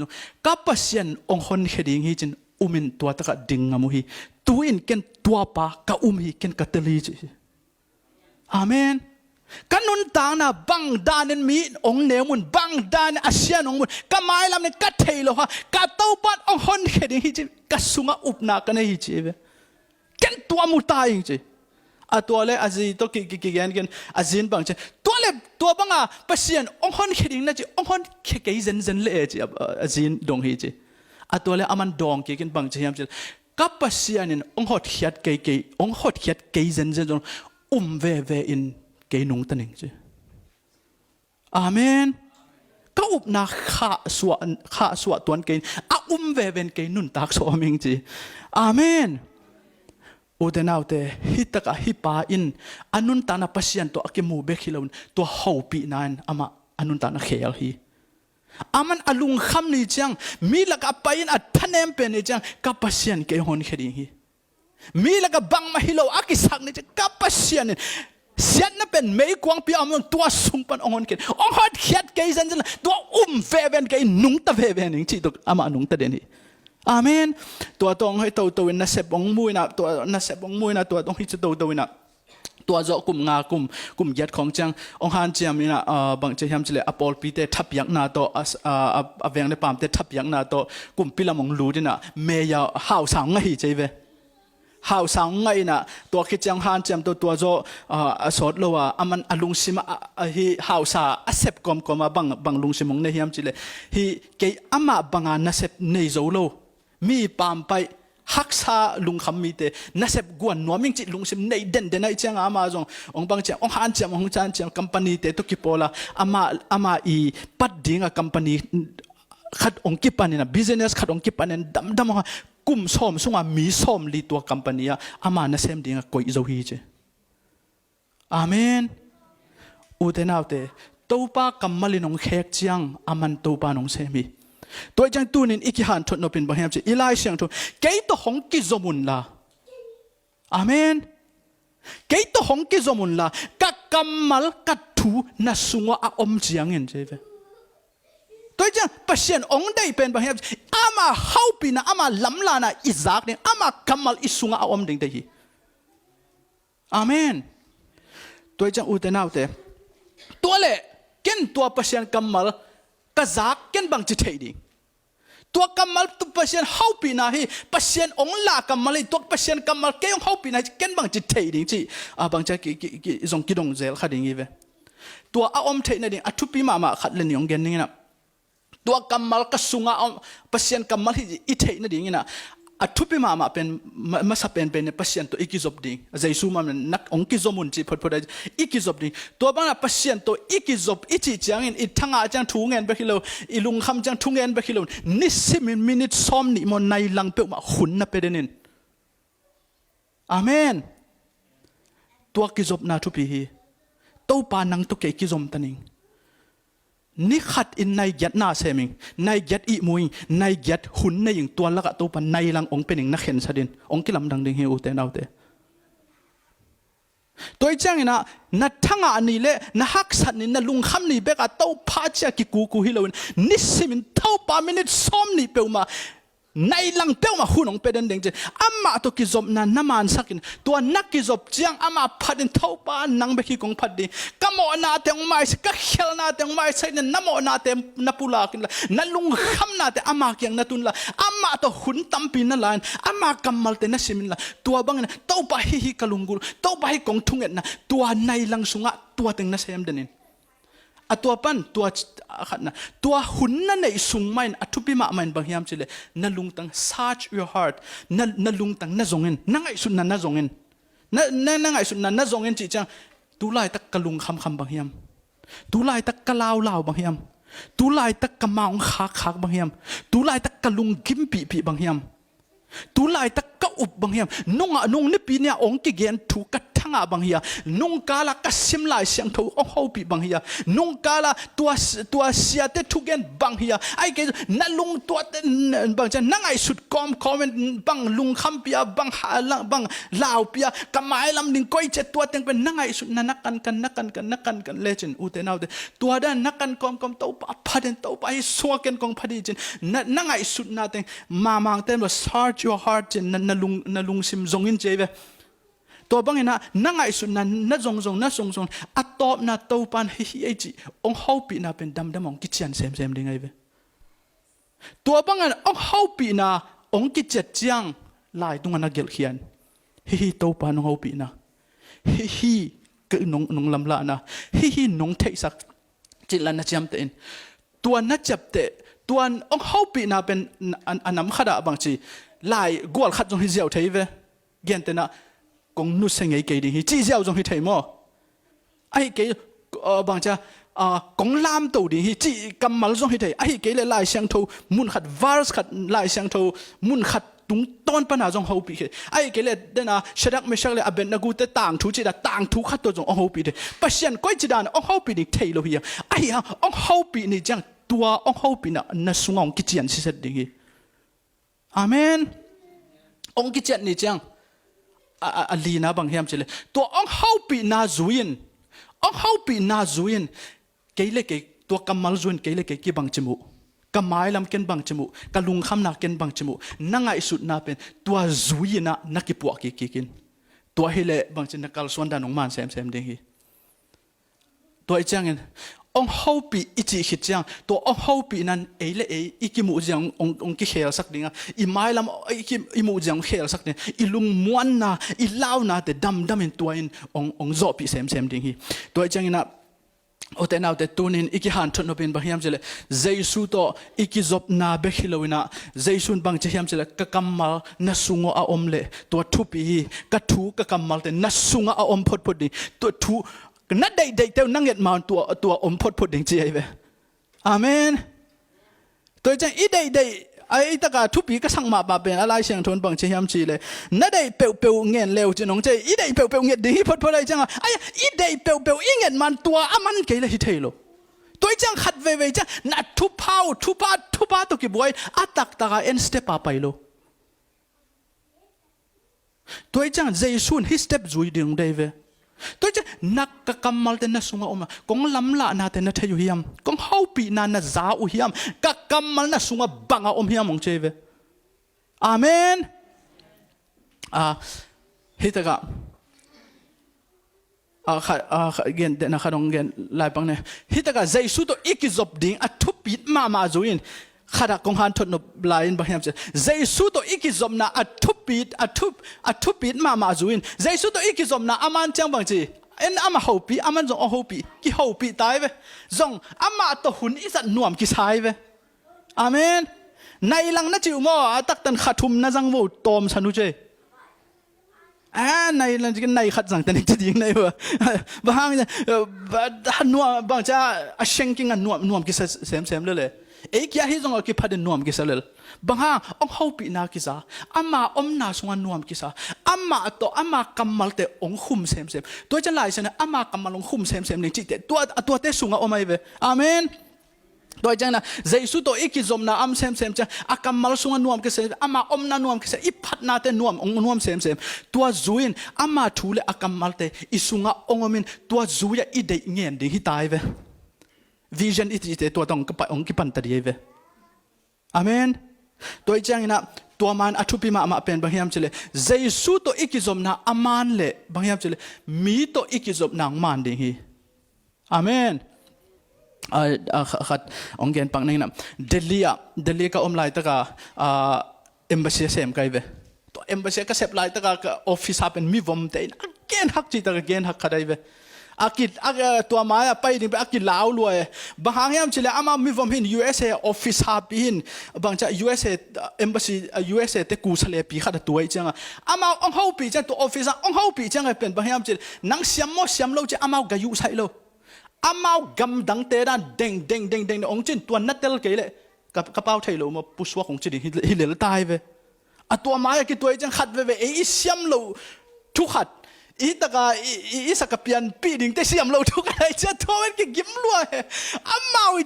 กับพัศยันองค์คนเฮดิงฮิจินมินตัวตะกะดิ่งงามุฮีตัวอินเกนตัวปากะฮีเกนกัตลีจีอาเมนกันนุนตานะบังดานินมีองเนมุนบังดานอาเซียนองมุนกะไม้ลำเนี่ยกัดเทโลฮะกัดเต้าปัดองฮอนเขดิฮิจีกัสุงะอุปนากันฮิจีเวเกนตัวมุตายจีตัวเล่อาจีตัวกิยันกันอาจีนบังจีตัวเล่ตัวบังพัศยันองฮอนเขดิงนะจีองฮอนเขกยเซนเล่จีอาจีนดงฮิจีตัวเล่อามันดองกินบังจียามจีกับพัศยันองฮอดเขียดเกยองฮอดเขียดเกยเซนจนเวอินเกยนุ่งตันเองจีอาเมนก็อุบนาข้าสวดตัวเกยเวเกยนุ่นตักสวมิงจีอาเมนอุดนาวเตฮิตกะฮิปาอินอนุนตานาพัศยันตัวอักมูเบคิลวนตัวเฮาปีนานอามาอนุนตานาเขียลฮีอามันอลุงคำนี้จังมีลักไปอินอัดพันเอมเป็นจังกับพัศยันเกยฮอนเขดิงฮีมีลักบังมาฮิโลอากิสักนี่จังกับพัศยันเสียนั่นเป็นไม่กวางปีอามันตัวสุ่มปันองค์เกยองค์ฮัดเขียดเกยจันจังตัวเวเวนเกยนุ่งตะเวเวนนี่จีตัวอามานุ่งตะเดนี่อาเมนตัวตรงให้ตัวนัสเซบองมุยนะตัวนัสเซบองมุยนะตัวตรงให้ตัวนะตัวเจาะกลุ่มงากลุ่มยัดของจังองฮันเจียมนี่นะบางเจียมจะเลยอปอลปีเตทับยักนาโตเวียงในปามเตทับยักนาโตกลุ่มพิลามงลูดินะเมียหาวสังไงใจเวหาวสังไงนะตัวคิดจังฮันเจียมตัวเจาะสดโลว่าอามันอลุงซิมาฮีหาวสาเซบกอมมาบังลุงซิมงในเฮียมจิเลยฮีเกยอามาบังอานัสเซบในโซโลมีปามไปฮักษาลุงคำมีเตนัสเซบกวนนัวมิงจิลุงซิมในเด่นไอเจ้าอามาจงองบังเจ้าองฮันเจ้าองจานเจ้าคัมปานีเตตุกิโปละอามาอีปัดดิ้งอะคัมปานีขัดองกิปันนี่นะบิสเนสขัดองกิปันนี่ดำกุมส้มสุงามีส้มลีตัวคัมปานีอามานัสเซมดิ้งอะกอยโซฮีเจอาเมนอุเทนาวเตตัวป้ากัมมาลินองเขกจังอามันตัวป้านองเซมีตัวจังตูนินอีกหันทุนนเป็นบางอย่างจีอีไลเสียงทุนเกยตัวหงกิจมุนละอาเมนเกยตัวหงกิจมุนละกักกัมมัลกัดทูนัสงวะอมจียงเงินเจ้าตัวจังพัศยันองได้เป็นบางอย่างอามาเฮาปีนะอามาลำลานะอิซักเนี่ยอามากัมมัลอิสุงวะอมดิ่งได้ฮีอาเมนตัวจังอุตนาวเตตัวเล่เกินตัวพัศยันกัมมัลกะซักเกินบางจิตเฮดิตัวกัมมัลตัวพัศยันเฮาปีนะฮีพัศยันองลากัมมัลตัวพัศยันกัมมัลเกยองเฮาปีนะเกินบางจิตเฮดิจีบางจะกิจงกิดงเซลขัดอย่างงี้เวตัวอมเทนดิ่งอทุปีมาขัดเล่นยองเกนนี่นะตัวกัมมัลกสุงะพัศยันกัมมัลที่อิเทนดิ่งนี่นะอทุปีมาเป็นมาสับเป็นพัศยันตัวอิกิจบดิ่งใจซูมันนักองกิจมุนจีพอได้อิกิจบดิ่งตัวบ้านพัศยันตัวอิกิจบอิจิจังอิทั้งอาจังทุ่งเงินไปกิโลอิลุงคำจังทุ่งเงินไปกิโลนิสิมินิตซ้อมนิมนในลังเปมาหุ่นนับเป็นนินอาเมนตัวกิจบนาทุปีฮีตัวปานังตัวเกกิจมตันิงนี่ขัดอินในยัดหน้าเซมิงในยัดอีมุยในยัดหุ่นในอย่างตัวละกะตัวปันในลังองเป็นอย่างนักเห็นสะดินองกิลำดังดึงเฮอุเตนเอาเตตัวเจ้านี่นะนัดทั้งอันนี้เละนักฮักสันนี่นัดลุงคำนี่เบกะตัวพาเจ้ากิกูฮิโลนนิสิมินเท่าปามินิซ้อมนี่เปลมาในลังเปลมาหุ่นองเป็นเด่งเจอามาตัวกิจบนั้นน้ำมันสักินตัวนักกิจบเจียงอามาพัดเท่าปานังเบกิกงพัดดีก็มอนาเตงไม่สิก็เขลนาเตงไม่ใช่เนี่ยน้ำมอนาเตมนับปุลากินละนั่นลุงคำนาเตอามาเกียงนัตุนละอามาตัวหุ่นตั้มปีนั่นละอามากัมมัลเตนัสิมินละตัวบางเนี่ยตัวไปฮิกะลุงกุลตัวไปกงทุ่งเอ็ดนะตัวในลังสุงะตัวเต็งนัสเซมเดนิน ตัวปั้นตัวขัดนะตัวหุ่นนั่นในสุงไม่อทุพิมาไม่บางยามจิเลนั่นลุงตัง search your heart นั่นลุงตังนั่นจงเงินนั่งไอสุดนั่นนั่นจงเงินนั่งไอสุดนั่นนั่นจงเงินจีจังตุไลตักกะลุงคำบางยามตุไลตักกะลาวบางยามตุไลตักกะมาองคักบางยามตุไลตักกะลุงกิมปีบางยามตุไลตักกะอุบบางยามนุ่งนี่ปีเนี่ยองกิเกนถูกกระทั่งบางยามนุ่งกาลากระซิมลายเสียงทูองเขาปีบางยามนุ่งกาลาตัวเสียเตทุกเกนบางยามไอ้เกนั่นลุงตัวบางจะนั่งไอ้สุดคอมเป็นบางลุงคำปียบางหาลังบางลาวปียกำไม้ลำดิ่งก้อยเจ็ดตัวเต็งเป็นนั่งไอ้สุดนักกันเลจินอุเทนเอาเดตัวด้านนักกันคอมเต้าปะพัดเต้าไปสัวเกนกองพัดจินนั่งไอ้สุดนาเต็งมังเต็มว่า search your heart จินนั่นลุงซิมจงอินเจเวตัวบางอย่างนั่งไอ้สุดนั้นนั่งจงอัตตอบน่ะตัวปันไอ้จีองเขาปีน่ะเป็นดำองกิจยันเซมได้ไงเว้ตัวบางอย่างองเขาปีน่ะองกิจจังลายตรงนั้นเกลเขียนตัวปันองเขาปีน่ะก็นงลำละนะนงเทสักจิตละนัจจำเตนตัวนัจจำเตตัวองเขาปีน่ะเป็นอันน้ำขดาบางจีลายกวลขัดจงให้เจียวเทยเว้เกียนเตนะกงนุษย์ไงเกดิจีเจ้าจงให้ไทยมั้งไอ้เกบางจะกงลามตัวดิจีกำมัลจงให้ไทยไอ้เกเลยลายเสียงทูมุนขัดวาร์สขัดลายเสียงทูมุนขัดตุงต้นปัญหาจงเขาปีไอ้เกเลยเดนะเชดักไม่ใช่เลยอเบนนักูเตต่างทูจีดาต่างทูขัดตัวจงเขาปีเดปัศยันก้อยจีดานองเขาปีนี่ไทยโลหิยไอ้ฮะองเขาปีนี่จังตัวองเขาปีน่ะนั่นสุงองกิจยันสิเสด็จอาเมนองกิจยันนี่จังลีน่าบางอย่างเฉลยตัวองเขาปีน่าจุยนองเขาปีน่าจุยนเกลี่ยตัวกำมัลจุยนเกลี่ยกี่บางจมูกกำไม้ลำเกินบางจมูกกะลุงคำนักเกินบางจมูกนั่งไอสุดน่าเป็นตัวจุยน่ะนักกิปวกกินตัวเฮเลบางจนักกาลส่วนด้านของมันเซมเด้งตัวไอ้จังเงินองเขาปีอิจิขิดจังตัวองเขาปีนั้นอีกิมูจังองกิเขลสักดิ่งอีไม้ลำอีมูจังเขลสักดิ่งอีลุงม้วนนะอีเล่านะแต่ดำเป็นตัวอินองโซปีเซมดิ่งตัวจังเงินโอเตนเอาแต่ตัวนี้อีกิหันทนเป็นบางอย่างเจเลยเจสุโตอีกิจบนาเบคิโลวินะเจสุนบางเจียมเจเลยกะกำมัลนัสุงอาอมเลยตัวทุปีกะทูกะกำมัลแต่นัสุงอาอมพดดิ่งตัวทูนั่นได้เต้านั่งเงียบมาตัวอมพดดิ่งเจียเวอาเมนตัวจังอีได้ไอ้ตะกาทุปีก็สั่งมาบาเป็นอะไรเสียงทนบังเชียมจีเลยนั่นได้เปลวเงียนเร็วจีน้องเจอีได้เปลวเงียนดิ่งพดอะไรจังไอ้อีได้เปลวอีเงียนมันตัวอามันเกลี่ยฮิเทโลตัวจังขัดเวจังนัดทุพาตัวกี่บวยอัตักตะกาเอ็นสเตปไปโลตัวจังเจสุนฮิสเตปจุยดิ่งได้เวตัวจะนักกำมัลเตนสุงาอมกงลำละนาเตนเทยุฮิมกงเฮาปีนานาซาอุฮิมกำมัลนสุงาบังอาอมฮิมมองเจเวอาเมนฮิตกะเกนเดนะขดงเกนลายปังเนี่ยฮิตกะใจสุดอีกิจบดิ่งอัทุปิดมาจุยนขาดกงหันทนบลายบางอย่างเจใจสุดอีกิจบนะอัทุปิดมาจุยนใจสุดอีกิจบนะอามันจังบางจีเอ็นอามาหูปีอามันจงหูปีกี่หูปีตายเวจงอามาตัวหุ่นอิสันนวมกี่สายเวอาเมนในหลังนั่นจิ๋วมั่วตักตันขาทุมนั่นจังวูตอมฉันรู้เจในหลังจากในขัดจังแต่ในจะยิงในวะบางเนี่ยนวมบางจะเชงกิ้งนวมกี่เซมเลยเอ้ยแค่ที่จงเอากี่พัดนวมกี่สเลยบางองเขาปีนากี่ซาอามาอมนาสงนวมกี่ซาอามากัมมัลเตองคุมเซมตัวจะไล่เสนอามากัมมัลองคุมเซมในจิตตัวเตสุงอมไม่เวอาเมนตัวจังนะเจสุตัวอีกิจอมนะอัมเซมจังอากัมมัลสงนวมกี่เซมอามาอมนานวมกี่เซมอีพัดนาเตนวมนวมเซมตัวจุยนอามาทูเลอากัมมัลเตอิสุงองมินตัวจุยอีเดย์เงียนดิ่งฮิตายเวvision ituตัวต้ององค์กิปันตัดเยเวอาเมนตัวจังนะตัวมันอทุพิมาเป็นบางอย่างเฉลยเจสุตัวอีกิจอมนะอามันเล่บางอย่างเฉลยมีตัวอีกิจอมนางมันดิ่งฮีอาเมนขัดองค์เกณฑ์ปังนี่นะเดลีก็อมไลตะกาเอ็มบาซีเซมกันเวตัวเอ็มบาซีก็เซฟไลตะกาออฟฟิศเป็นมีวอมเตนเกณฑ์ฮักจีตะกาเกณฑ์ฮักขัดได้เว อากิดตัวมาไปดิ้งไปอากิดลาวรวยบางครั้งยามเฉลี่ยอามามีผมเห็น USA office หาปีหินบางจาก USA embassy USA เตกูเฉลี่ยปีขัดตัวอีจังอามาองเขาปีจังตัว office องเขาปีจังเป็นบางยามเฉลี่ยนังเสียมเสียมเราจะอามากัยุใส่เราอามากำดังเตะด้านเด้งองจินตัวนัดเตลเกลี่ยกับกระเป๋าไทยเรามาปุสวะของจินฮิเลลตายเว้ยตัวมาอย่างกี่ตัวจังขัดเว้ยอีเสียมเราทุกขัดอีตะกาอีสักเปียนปีดิ่งเตะเสียมเราทุกอะไรจะตัวมันกี่ยิ้มรัวอามาวิ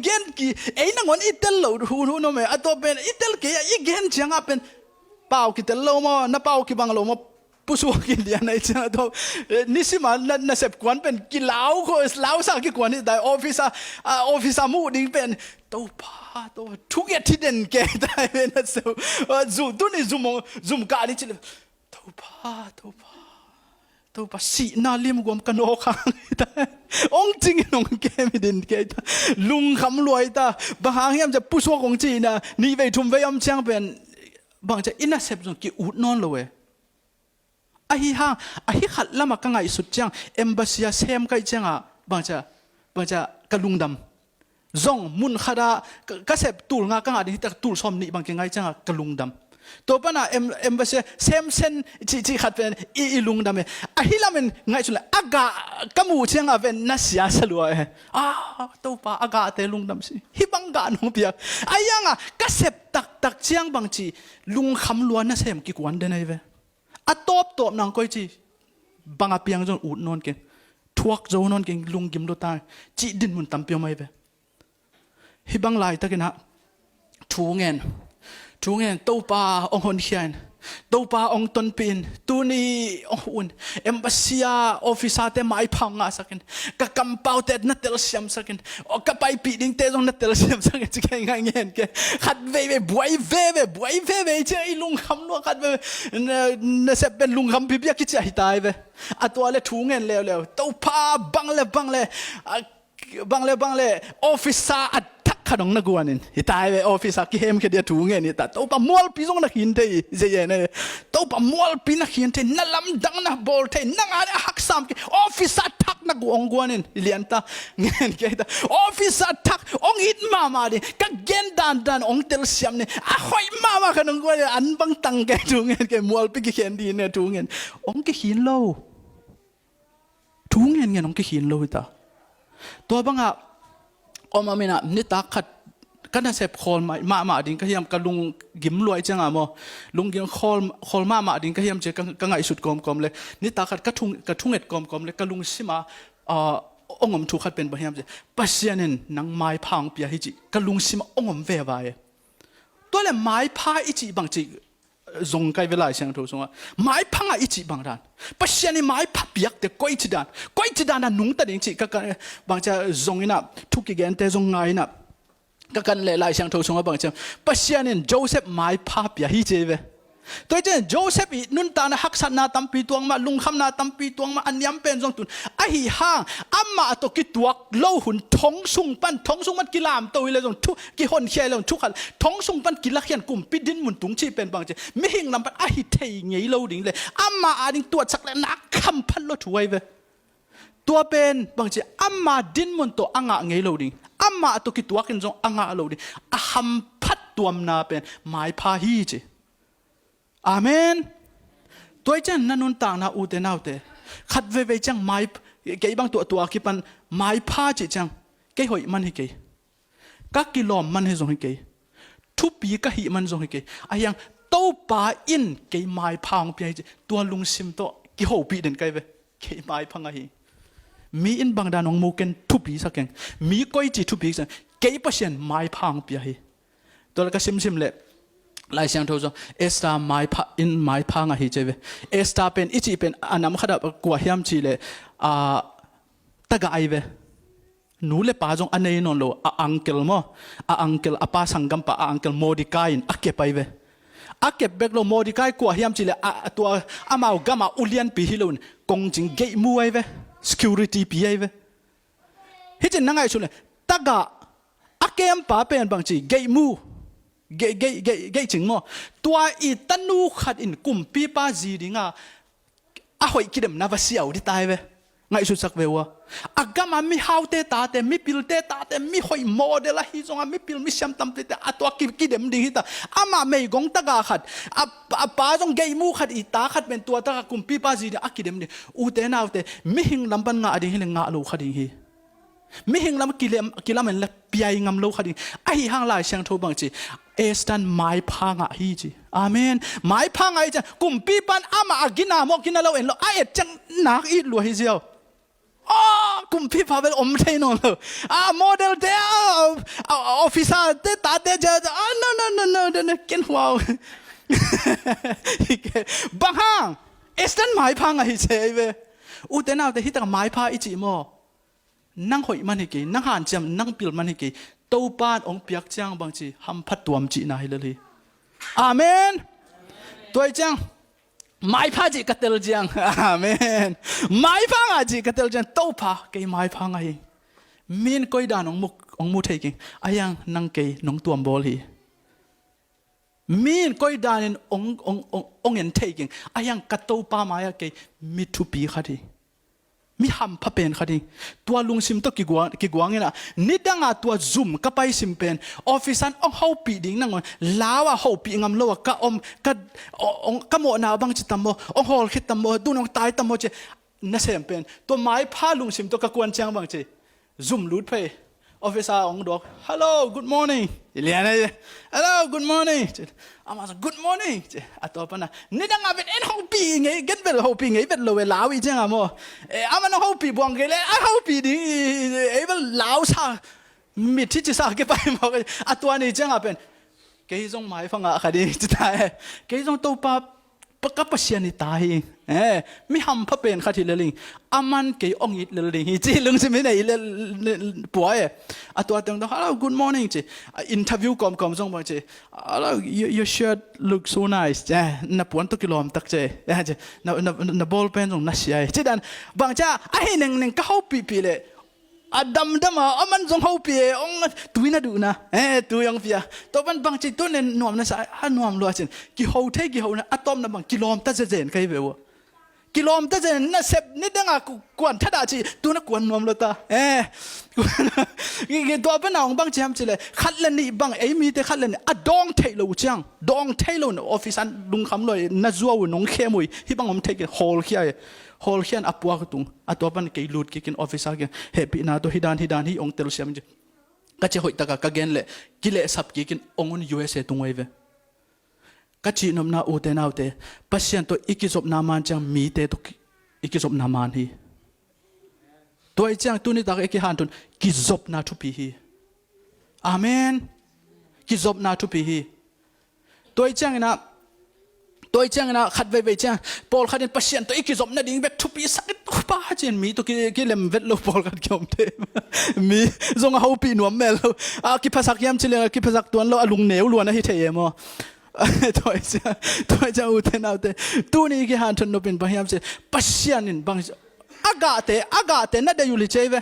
เกนกี่นั่งวันอีเตลเราหูโนเมอตัวเป็นอีเตลกี่อีเกนจังเป็นเปล่ากี่เตลเรามาน้าเปล่ากี่บังเรามาผู้สูงกินเดียนในเจ้าตัวนี่สิมันนั่นเสพกวนเป็นกินเหล้าก็เหล้าสักกี่กวนนี่แต่ออฟฟิศมูดิ้งเป็นตัวป้าตัวทุกอย่างที่เด่นแก่ได้เป็นนั่นเสพซูตัวนี้ซูมการนี่จิเลตัวป้าสีน่าเลี้ยมกวมกันโอคังแต่องจริงน้องแกไม่เด่นแก่ลุงคำรวยแต่บางครั้งยามจะผู้สูงของจีน่ะนี่ไปทุ่มไปยำเชียงเป็นบางจะอินน่าเสพจนกี่อุดนอนเลยไอ้ขัดละมากังไงสุดจังเอ็มบาซีเซมกันจังบางจะกระลุงดำจ่องมุนขดากระเสพตูลงากังอะไรที่แต่ตูลซอมนี่บางไงจังกระลุงดำตัวปะนะเอ็มบาซีเซมเซนจีขัดเป็นอีลุงดำไอ้ละมันไงสุดเลยอากากระมูจังเป็นนัสยาสลัวตัวปะอากาเตลุงดำสิฮิบังกาหนุ่มเปียไอ้ยังกระเสพตักจังบางจีลุงคำล้วนนัสเซมกี่กวนเดนไอเวตบนางก้อยจีบางอาเปียงจนอุดนอนเก่งทวกโจนอนเก่งลุงกิมโดตายจีดินมุนตำเปียวไม่ไปฮิบังไลตะกันฮะทูเงินตัวปลาองหนเขียนตัวปลาองต้นปีนตัวนี้องอุ่นเอ็มบาซีอาออฟฟิศเตไม่พังสักกันกะกำเป้าเตนัดเตลเซียมสักกันกะไปปีดิ้งเตจงนัดเตลเซียมสักกันจะแข่งเงินแกขัดเว่บวยเว่เจ้าไอ้ลุงคำนัวขัดเว่เนี่ยเสพเป็นลุงคำพิบยักษ์ที่จะให้ตายเว่ตัวเล่ทูเงินเร็วตัวปลาบังเลยออฟฟิศอัดขนมนักวนนี่ตายไปออฟฟิศกิเฮมแค่เดียวถูกเงี้ยนี่แต่ตัวปมอลปีส่งนักหินเทยเจียเนี่ยตัวปมอลปีนักหินเทยนั่งลำดังนักบอลเทยนั่งอะไรหักซ้ำออฟฟิศทักนักองกวนนี่เลียนตาเงี้ยแค่ออฟฟิศทักองอิดมาดิก็เกณฑ์ดันองเตลเซียมนี่หอยมาขนมกวนอันบังตังแกถูกเงี้ยแกมอลปีกิเฮนดีเนี่ยถูกเงี้ยองกิหินโลถูกเงี้ยองกิหินโลตาตัวบังอ่ะออกมาไม่น่ะนี่ตาขัดกันน่ะเสพคอลมาดิ้งก็ยังกระลุงกิมรวยจังอ่ะมั้งลุงกิมคอลมาดิ้งก็ยังจะกังไงสุดกลมเลยนี่ตาขัดกระทุ่งเอ็ดกลมเลยกระลุงสิมาองมถูกขัดเป็นบางอย่างจะปัสยานินนังไม้พังเปียหิจิกระลุงสิมาองมเววายตัวเลยไม้พายอิจิบางจีจงไกเวลาเสียงทูสงะไม้พังอิจิบางด้านปัสยานิไม้พับเปียกแต่ก้อยจีดานนุ่งแต่ดิ้งจิก็บางจะจงอินะทุกอย่างแต่จงไงนะก็กันเลยลายเสียงทูสงะบางจะปัสยานิโจเซฟไม้พับเปียหิจิเวตัวเจนโจเซฟอีนุนตานะฮักษณะตั้มปีตวงมาลุงคำนาตั้มปีตวงมาอันยำเป็นจงตุนไอ้ห่างอามาตกิตัวเล่าหุ่นท้องสุงปันกิลามตัวเลยจงทุกิหอนเขียเลยทุกขันท้องสุงปันกิลักเขียนกลุ่มปิดินหมุนตุงชีเป็นบางเจไม่หิงนำปันไอ้เทยเงี้ยเล่าดิ่งเลยอามาอันนี้ตัวสักแล้วนักคำพันละช่วยเวตัวเป็นบางเจอามาดินหมุนตัวอ่างเงี้ยเล่าดิ่งอามาตกิตัวกินจงอ่างเล่าดิ่งอาหัมพัดตัวมนาเป็นไม้พาฮีเจอาเมนตัวจันนันนุนต่างนาอูเตนเอาเตขัดเวจังไม้เกี่ยบางตัวคิปันไม้ผ้าจิจังเกี่ยหอยมันให้เกี่ยกักกิโลมันให้ส่งให้เกี่ยทุบปีก็หิมันส่งให้เกี่ยไอ้ยังโตป่าอินเกี่ยไม้พังเปียจิตัวลุงซิมโตกี่หัวปีเดินเกี่ยเกี่ยไม้พังไอ้มีอินบางดานองมูเกนทุบปีสักเก่งมีก้อยจีทุบปีสักเกี่ยเปอร์เซ็นต์ไม้พังเปียตัวละก็ซิมเล่ลายเสียงทูจงเอสตาไม้พังไม้พังอะฮิเจเวเอสตาเป็นอิจิเป็นอันนั้นขนาดกว่าเฮียมชีเลยตะกายเวนูเลป้าจงอันนี้นนโลอังเกลมั้งอังเกลป้าสังกัมป้าอังเกลโมดิกายอักเก็บไปเวอักเก็บเบกโลโมดิกายกว่าเฮียมชีเลยตัวอามาวกามาอุเลียนปีฮิโลนกงจิงเกยมัวเว security ปีเวฮิจินังไงชุเลยตะกะอักเกมป้าเป็นบางทีเกยมูเกยจริงมั้งตัวอีตันูขัดอินกุมปีป้าจีดิงหอยกิดมนาบเสียวที่ตายเว ngay su sak vewa agama mi haute ta te mi pilte ta te mi hoi model hi zonga mi pil mi siam tam te atwa ki dem ding hita ama mei gong ta ga khat a pa jong gei mu khat i ta khat ben tua ta kum pi pa ji a ki dem ni u te na te mi hing lampan nga ading hin nga lo khading hi mi hing lam kilam en la piai ngam lo khading a hi hang lai siang tho bang chi estan mai phanga hi chi amen mai phanga hi cha kum pi pan ama agina mo kina lo en lo a et chang nak i lo hi jiao kum pi pa vel om thei no lo model te officer te ta te ja no ken wow bang hang estan mai phanga hi che ve u te na te hi ta mai pha i chi mo nang hoi man hi ki nang han cham nang pil man hi ki tâu pan ông piak chang bang chi ham phat tuam chi na hi li amen toi chang mai pha ji katel chang amen mai pha nga ji katel chang tâu pha ke mai pha nga hi min koi dan ong mu thei king ayang nang ke nong tuam bol hi min koi dan ong en thei king ayang ka tâu pa ma ya ke mi thupi khati mi ham pha pen khadi tua lung sim to ki guang ina nidanga tua zoom ka pai sim pen office an ong ho pi ding nang lawa ho pi ngam lo ka ka mo na bang chi tam mo ong hol khit tam mo du nong tai tam mo che na sem pen to mai pha lung sim to ka kwan chang bang che zoom lut phe officer ong dok hello good morning iliana hello good morning ama good morning atop na nidanga vet en ho pi ngai get vel ho pi ngai vet lo we lawi chang amo ama no ho pi bong ke le a ho pi di e vel law sa mi ti chi sa ke pai mo atwa ni chang apen ke jong mai phanga khadi chi ta ke jong to pa ka pasian ni tai mi ham pha pen khathi leling aman ke ong it leling hi chi lung simi nei puai atwa tang do hello good morning chi interview kom jong bang chi hello your shirt looks so nice na puan to kilom tak che na ball pen jong na sia chi dan bang cha a hi neng ka ho pi le adam dama aman jong ho pi ong tuina du na tu yang pia to ban bang chi to nen nuam na sa nuam lo chen ki ho the ki ho na atom na bang kilom ta jen kai vewo kilom ta jen na sep ni danga kwan thada chi tu na kwan nuam lo ta ki to ban ong bang cham chi le khat le ni bang ei mi te khat le a dong thei lo chang dong thei lo na office an lung kham loi na zuaw nong khemui hi bang om thei ke hol khia hol khian apua tung atopan ke lut ke kin officer ke happy na to hidan hi ong tel siam je ka che hoi taka ka gen le kile sap ke kin ongun USA tung wei ve ka chi nom na u te na te pasien to ikizop na man chang mi te to ikizop na man hi toi chang tu ni tak ek han tun kizop na thu pi hi amen kizop na thu pi hi toi chang na khat ve chang pol khatin pasien to ikizop na ding vet thu pi sakit pa chen mi to ki lem vet lo pol khat kyom te mi zong ho pi nuam mel ki phasak yam chile ki phasak tuan lo alung neu luan na hi the mo toi cha u te na te tu ni ki han thon no pin ba yam che pasien in bang aga te na de yu li cheve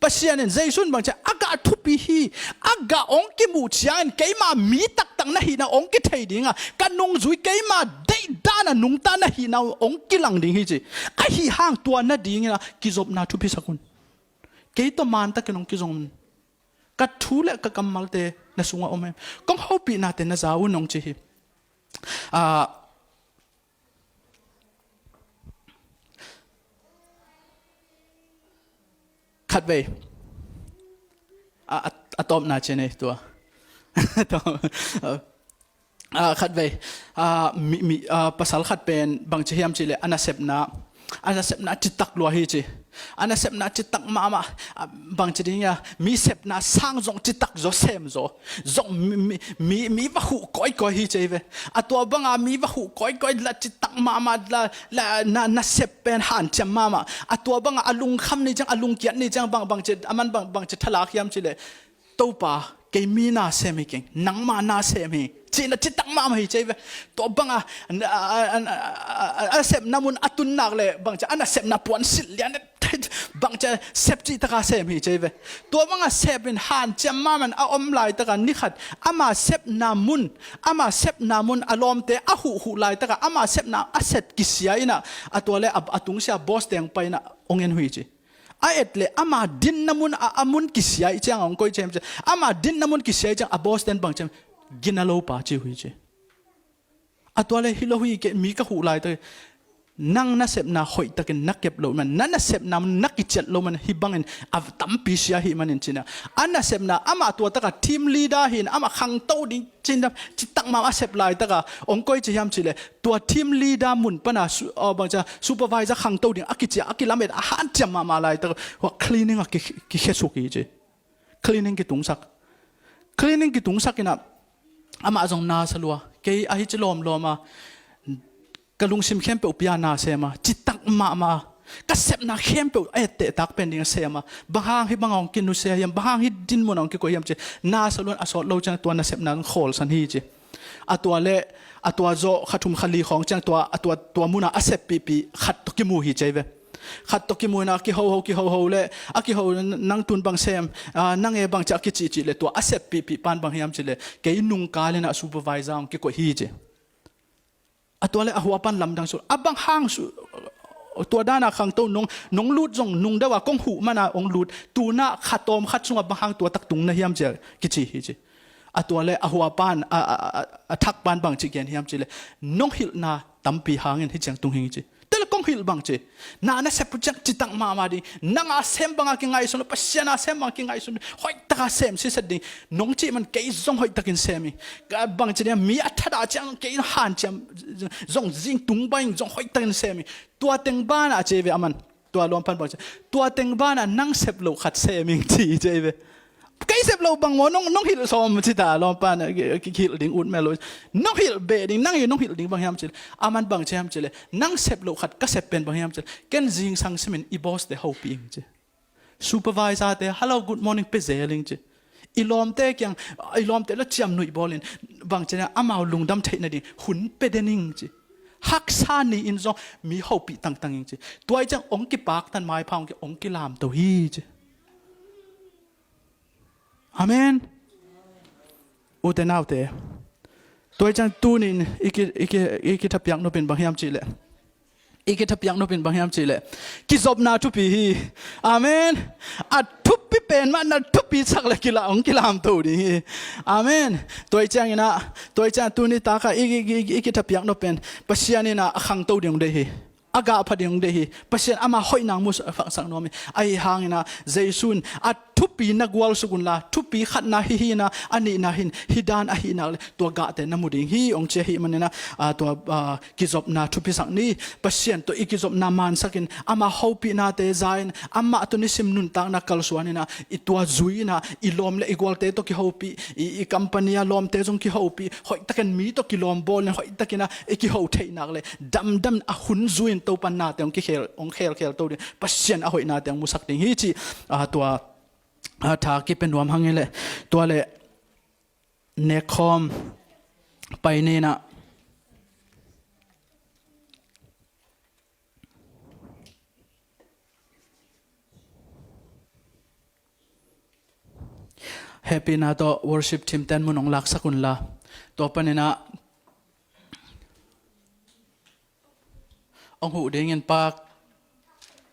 pasien in jaisun bang cha aga thupi hi aga ong ki mu chian ke ma mi tak tang na hi na ong ki thei dinga kanung zui ke ma dei da na nung ta na hi na ong ki lang ding hi chi a hi hang tua na ding na ki zob na thupi sakun ke to man ta kanong ki zong ka thule ka kamal te na sunga om kong hopi na te na zawu nong chi hi khát về atom na trên này tua khát về pasal khát pen bằng chỉ hiam chỉ là anasep na chitak lua hi chi anasep na chitak mama bằng chỉ nha mi sep na sang zong chitak zo sem zo zong mi va hu koi hi chi về atua banga mi va hu koi la chitak mama la na sep pen han cham mama atua banga alung kham ni jang alung kiat ni jang bang chỉ aman bang chỉ thalak hiam chi le topa ke mi na sem hi keng nang ma na sem hi chỉ là chitak mama hi chi ve to banga sep namun atun nak le bang cha ana sep na puan sil lian บางจะเซฟจีตะกาเซมฮีเจเวตัวมังอาเซฟเป็นหันจำมามันอาอมลายตะกันนิขัดอามาเซฟนามุนอารมณ์เตะอาหูลายตะกันอามาเซฟนาอาเซตกิเสียนะอาตัวเลอาตุงเสียบอสเตียงไปนะองเงินหุยจีไอเอ็ดเลยอามาดินนามุนอามุนกิเสียจังองก้อยเจมส์อามาดินนามุนกิเสียจังอาบอสเตียงบางเจมกินอาโลปาจีหุยจีอาตัวเลฮิโลหุยเกมีกะหูลายตะนั่งนัเสพนาหอยตะกินนักเก็บโลมันนั่นนัเสพนานักกิจเจโลมันฮิบังเงินอาตั้มปีเสียหิมันจินะอันนัเสพนาอามาตัวตะกะทีมลีดเดอร์หินอามาขังโตดิจินะจิตักมาเสพลายตะกะองค์ก้อยจะยามจิเลตัวทีมลีดเดอร์มุนปนะบางจะซูเปอร์ไวเซอร์ขังโตดิอากิจอากิลาเมดอาหันจำมาลายตะกะว่าคลีนิ่งอากิเขสุกิจิคลีนิ่งกิตุงสักกินะอามาจงนาสลัวเกยอาฮิจลอมมา กลุงซิมเข้มเปอุปยานาเสมาจิตตักมาก็เสพนาเข้มเปอุเตะตักเป็นดิ่งเสมาบางฮิบางองกินนุเสียยบางฮิดินมุนองกิโกยมเจนาสลวนอสอดโลจังตัวนาเสพนาโขลสันฮีเจตัวเละตัวโจขัดทุมขลีของจังตัวมุนาอเสพปีขัดตกิมูฮีเจเวขัดตกิมูนากิโฮเละกิโฮนังตุนบางเซมนังบางจากกิจิเลยตัวอเสพปีปานบางยามเจเลยเกยนุงกาเลนะซูเปอร์ไวเซอร์องกิโกฮีเจตัวเลหัวปันลำดังสุดบางห้างสุตัวด้านข้างต้นนงลูดจงนงได้ว่ากงหูมันองลูดตัวน่าขัดตอมขัดสงบางห้างตัวตักตุงนะเฮียมเจกิจิฮิจิตัวเลหัวปันทักปันบางจิเกียนเฮียมเจเลยนงหิลนาตั้มปีหางเงินที่จังตุงฮิจิแต่ละกงหิลบางเจน่าเสพจักจิตังมาดีนังอาเซมบางกิงไงสุนปัสยานาเซมบางกิงไงสุนหอยตะกาเซมสิสดินงจีมันเกยจงหอยตะกินเซมิบางเจเนี่ยมีอัฐดาจังเกยหันจำจงจิงตุงไปจงหอยตะกินเซมิตัวเต็งบ้านอาเจเวอามันตัวลมพันบางเจตัวเต็งบ้านนั่งเสพโลขัดเซมิงจีเจเวไก่เสพเราบางวันน้องหิลซ้อมจิตาลองปานหิลดิ่งอุดแม่เลยน้องหิลเบดิ่งนั่งอยู่น้องหิลดิ่งบางยามจิอามันบางเช้ามจิเลยนั่งเสพเราขัดก็เสพเป็นบางยามจิเกันจิงสังสมินอีบอสเดฮาวปิงจิซูเปอร์ไวเซอร์เดฮัลโหลกูดมอร์นิ่งเปเซลิงจิอีลอมเตะยังอีลอมเตะแล้วจำหนุ่ยบอลินบางเช้าอามาลุงดำเทนดิหุ่นเปเดนิงจิฮักซานีอินซองมีฮาวปิต่างๆจิตัวไอ้จังองค์กิปากทันไม้พาวองค์กิลามตัวฮีจิอาเมนอุตนาวเตตัวจังตูนินอีกทับยังโนเป็นบางยามจีเลอีกทับยังโนเป็นบางยามจีเลกิจบนาทุปีอาเมนอัดทุบปีเป็นมันนัดทุบปีสักเลยกิลาองกิลามตัวนี้อาเมนตัวจังนะตัวจังตูนิตาค่ะอีกทับยังโนเป็นปัศยานีนะขังตัวเดียงเดฮีอากาพัดยังเดฮีปัศยาอามาหอยนางมุสฟังสังโนมีไอหางนะเจสุนอัดทุปีนักวอลสุกุลลาทุปีขัดนาฮีนะอันนี้นาหินฮิดานอหินาตัวกะเตนมุดิงฮีองเจฮีมันนะตัวกิจบนาทุปีสักนี้ปัศยาตัวอีกิจบนามันสักินอามาฮาวปีนาเตใจน์อามาตัวนิสิมนุนตังนักกัลสวานีนะอีตัวจุยนะอีลมเลอีกวอลเตตัวกิฮาวปีอีคัมปานีลมเตจงกิฮาวปีหอยตะกันมีตัวกิลมบอลหอยตะกินะอีกิฮาวเทนักเลยดำอาหุนจุยนตัวปันนาเตองกิเคลตัวนี้ปัศยาหอยนาเตองมุสักดิงฮีจีตัวถ้ากิเป็นรวมหังเลยตัวเลยเนคอมไปนี่นะแฮปปี้นะตัว worship team เต้นมุนองลักสักุลละตัวปนินะองหูเด้งเงินปาก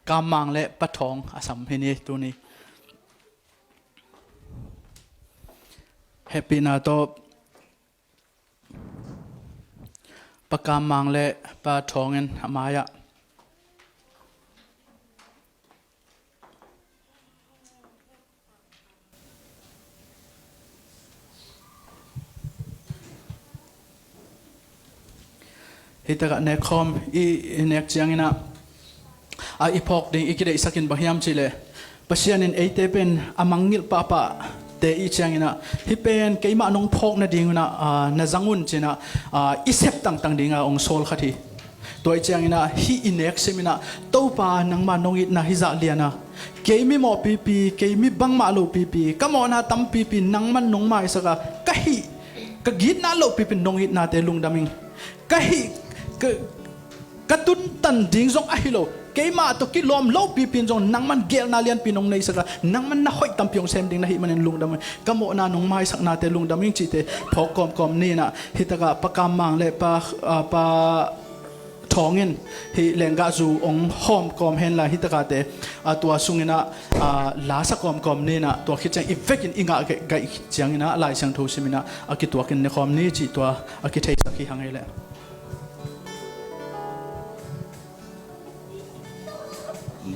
กำมังและปะทองอาสัมเพนีตัวนี้แฮปปี้นาโตปากกามังเละปาทองเงินมายะฮิตกะเนคอมอีเนกจังนะอีพอกดิ่งอีกิเลสกินบะฮิมจิเลปัศยานินเอเตเป็นอามังงิลปะปะเตอีเชียงนะฮิเป็นเกี่ยมานงพกนะดิ่งนะนะจังอุนจีนะอิเซปต่างๆดิ่งองโซลขัดตัวเชียงนะฮิอินเน็กซ์มินะตัวปานังมานงอินะฮิจักเลียนะเกี่ยมีหมอปีเกี่ยมีบังมาโลปีก็มอนะตั้มปีนังมันนงมาอิสกะก็ฮิก็กินนะโลปีนงอินะเตลุงดามิงก็ฮิก็ตุนตันดิ่งซงอะฮิโล keima to kilom lo pi pin jong nang man gel na lian pinong nei saka nang man na hoi tampiong sem ding na hi manin lungdam kamo na nong mai sak na te lungdam ing chi te phokom kom ni na hitaka pakam mang le pa thongin hi lenga zu ong hom kom hen la hitaka te tua sungina la sa kom ni na tua khichang effect inga ga chiang ina lai sang tho simina akitua kin ne khom ni chi tua akithei sakhi hangai le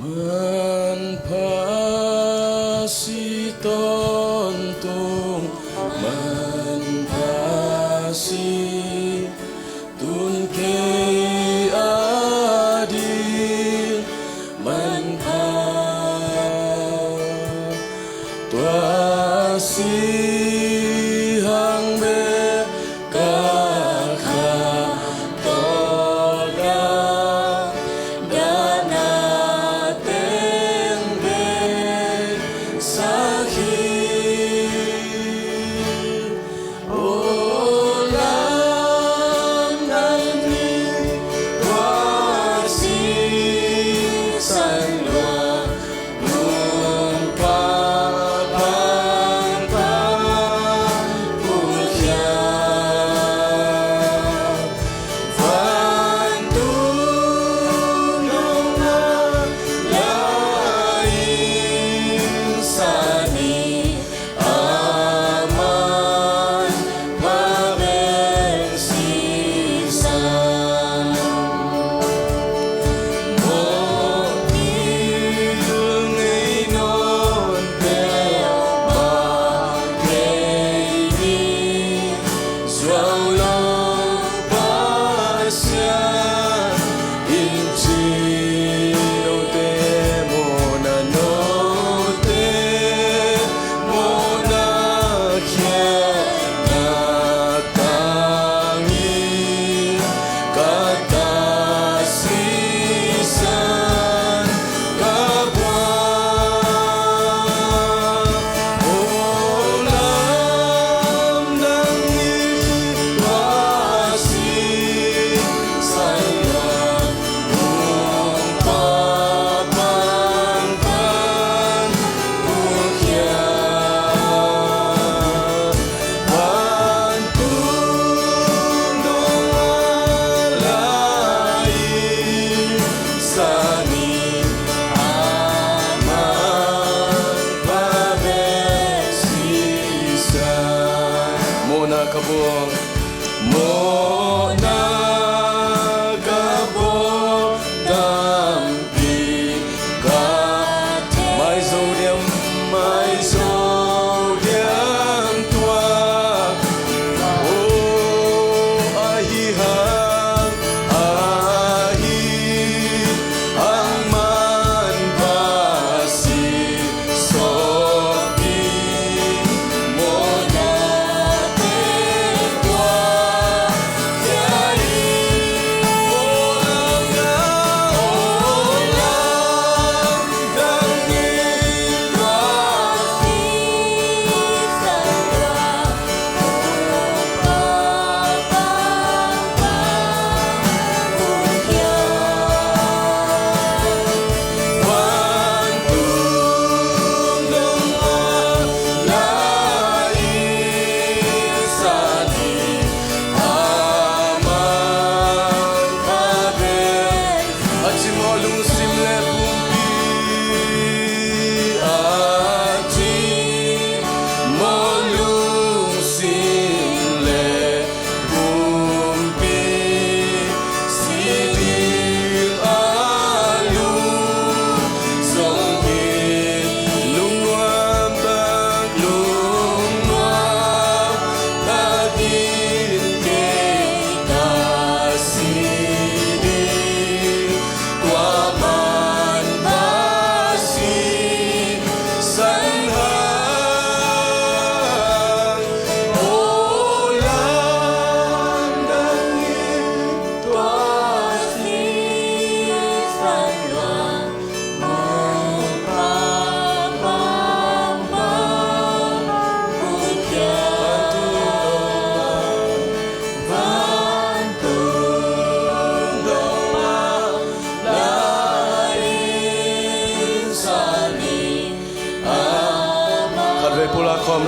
man pasi tontung man pasi tun ke adil man pa tua si hang be ka kha to ga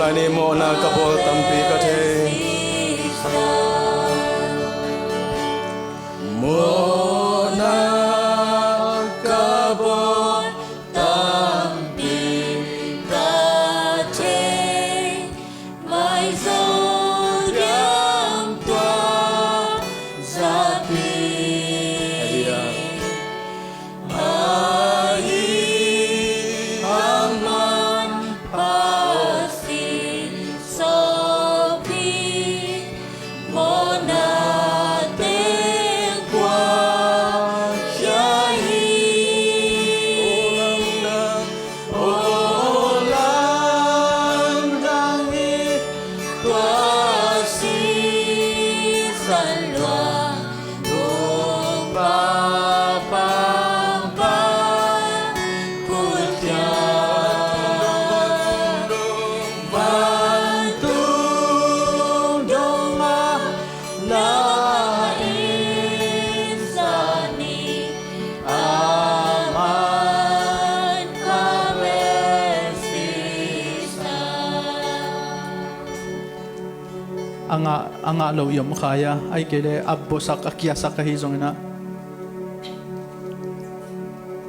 kani mo na kapol tampi kate mo na kapol tampi kate mai zodiam tua zapi anga lo yom khaya ai kele abbo sak akia sak hi zong na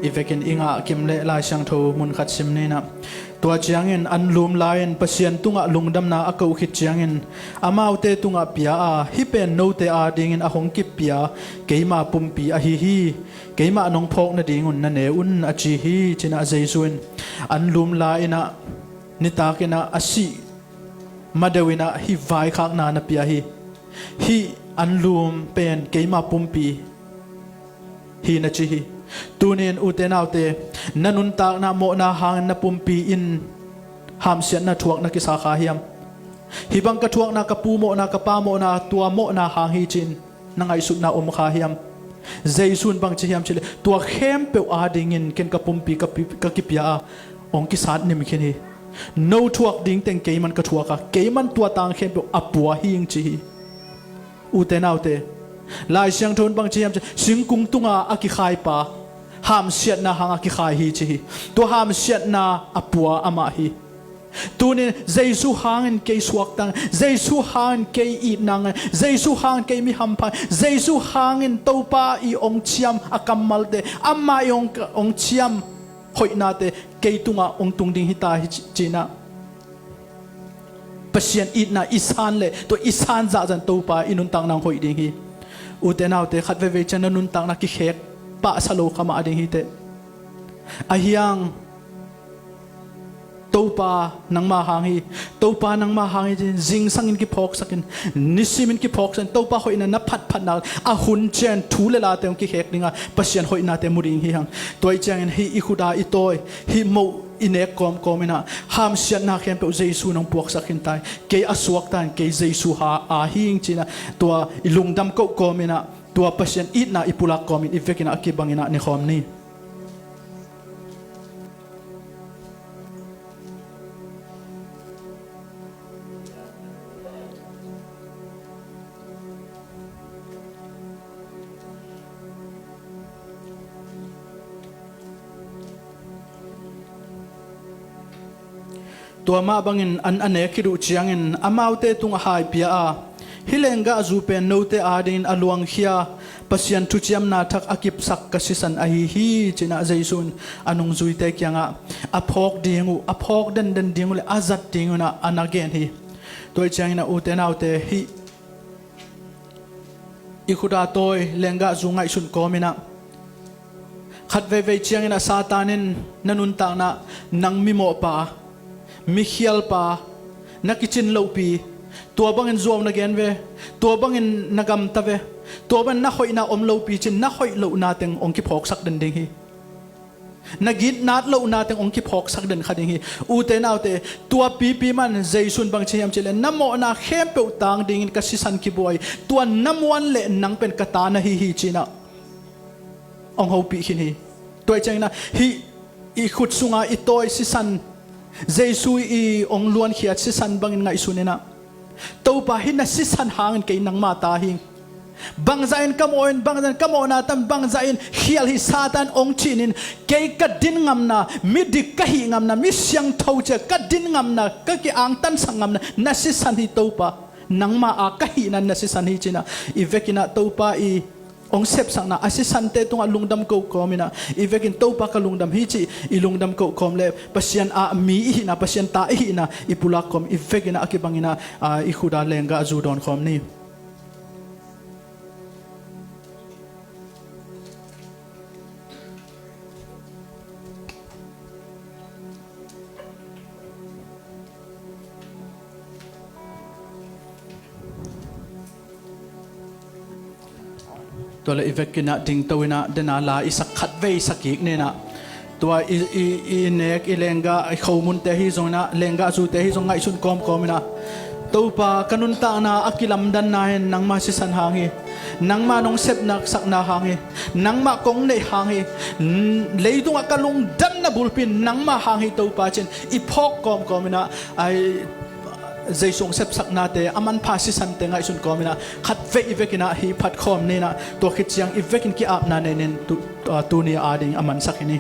ivekin inga kimle la sang tho mun khat sim ne na tua chiangin an lum lain pasien tunga lungdam na akau khit chiangin amaute tunga pia a hi pen no te a dingin a hong kip pia keima pumpi a hi keima nong phok na dingun na ne un a chi hi china jaisun an lum la ina nitakina asi madawina hi vai khak na na pia hi anlum pen keima pumpi hi na chi hi tunin utenaute nanun tak na mo na hang na pumpi in ham sian na thuak na kisa kha hiam hi bang ka thuak na ka pu mo na ka pa mo na tua mo na hang hi chin na ngai sut na kha hiam jaisun bang chi hiam chile tua khem pe a dingin ken ka pumpi ka kipia ong ki sat nim khen hi no thuak ding teng keiman ka thuaka keiman tua tang khem pe apua hing chi hi utenaute lai siang thon bang chiam singkung tunga aki khai pa ham siat na hang aki khai hi chi to ham siat na apua ama hi tunin jaisu hangin ke suak tang jaisu hangin ke I nang jaisu hang ke mi ham pa jaisu hangin topa I ong chiam akamal te amma ong chiam hoina te ke tunga ong tung ding hita hi china pasien itna isan le to isan za jan topa inun tang nang hoi ding hi utenaute khat ve chan nun tang na ki khek pa salo khama ding hi te ahiang topa nang ma hangi topa nang ma hangi jing sangin ki phok sakin nisimin ki phok san topa hoina na phat na a hun chen thule la te ki khek ninga pasien hoina te muring hi hang toy chang hi ikhuda I toy hi mo inek komina ham sian na khem pe jesu nang puak sakin tai ke aswak tan ke jesu ha a hing china tua ilungdam ko komina tua pasien itna ipulak komin ifekina akibangina ni khom ni tua ma bangin an ane kiru chiangin amaute tunga hai pia a hilenga azupen note adin aluang khia pasian thuchiam na thak akip sak kasisan ahi hi china jaisun anung zuite kyanga aphok den dingu le azat dingu na anagen hi toy chiangina utenaute hi ikhuda toy lenga zungai sun komina khat ve chiangina satanin nanun ta na nang mimo pa Michiel pa nakichin lopi tua bangin zoom na gen ve tua bangin nagam ta ve tua ban na hoi na om lopi chin na hoi lo na teng ong ki phok sak den ding hi nagit nat lo na teng ong ki phok sak den khading hi uten autte tua pi man jaisun bang chiam chile namo na khem pe tang ding ka sisan ki boy tua namwan le nang pen kata na hi china ong ho pi hin hi toy chang na hi I khut sunga I toy sisan Jesu I ong luan khiat sisan bangin ngai sunena topa hin na sisan hangin kay nang mata hing bangzain kamoin bangzain kamona tam bangzain hial hi satan ong chinin ke kadin ngamna midik kahi ngamna misyang thauche kadin ngamna ka ki ang tan sangam na nasisan hi topa nangma a kahi nan nasisan hi china ivekina topa I ong sep sang na asisante tung alungdam ko komina ivekin topa ka lungdam hi chi ilungdam ko komle pasien a mi hi na pasien ta hi na ipula kom ivekina akibangina ikhuda lenga azudon kom niตัวละอีเวกินะดิ่งตัวนะเดนาลาอิสักขัดเวสักอีกเนี่ยนะตัวอีเนกอีเลงกาไอเขามุนเตหิซงนะเลงกาสูเตหิซงไงชุนกอมนะตัวปากันุนตานะอากิลัมดันนาเห็นนังมาสิสันหางเฮนังมานงเซบนักสักนาหางเฮนังมากงในหางเฮเลยตุงอากัลุงดันนะบุลปินนังมาหางเฮตัวปาเช่นอีพอกกอมนะไอใจส่งเสพสักนาเตอมันพาสิสันเตงไอสุนกอมินะขัดเวอีเวกินะฮีพัดคอมนี่นะตัวคิดยังอีเวกินกีอาบนาเนนตัวนี้อาดิงอมันสักนี่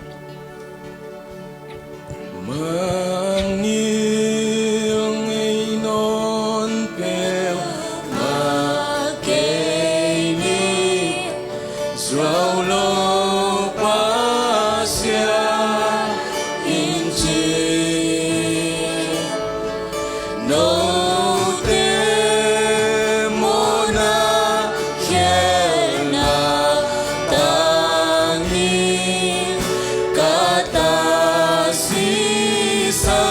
Kata sisa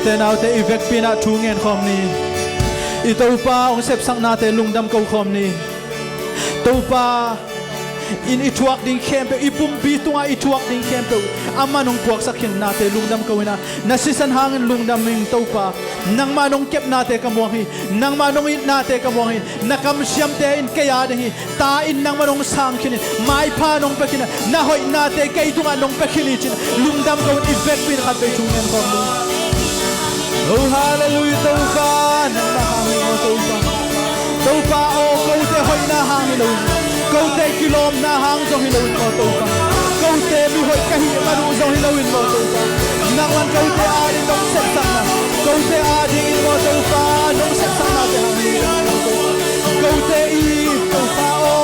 te nau te ivek pina thungen khom ni I to pa ong sep sang na te lungdam ko khom ni to pa in ituak ding kempe ipumbi tunga ituak ding kempe amanong puak sakhin nate lungdam kawina nasisan hangin lungdam ming topa nang manong kep nate kamuhi nang manong it nate kamuhi nakam siam te in kaya dehi ta in nang manong sangkin mai pa nong pekina na hoy nate kay tunga nong pekilichin lungdam kawin ivek pin khat pe chungen kom oh hallelujah topa nang mahangin mo topa oh ko te hoy na hangin câu tê kilom na hang trong hilawin mo to pa câu tê mi hoy kahi manu trong hilawin mo to pa nang man câu tê ading nong set sang na câu tê ading mo to pa nong set sang na te hang câu tê I to pa o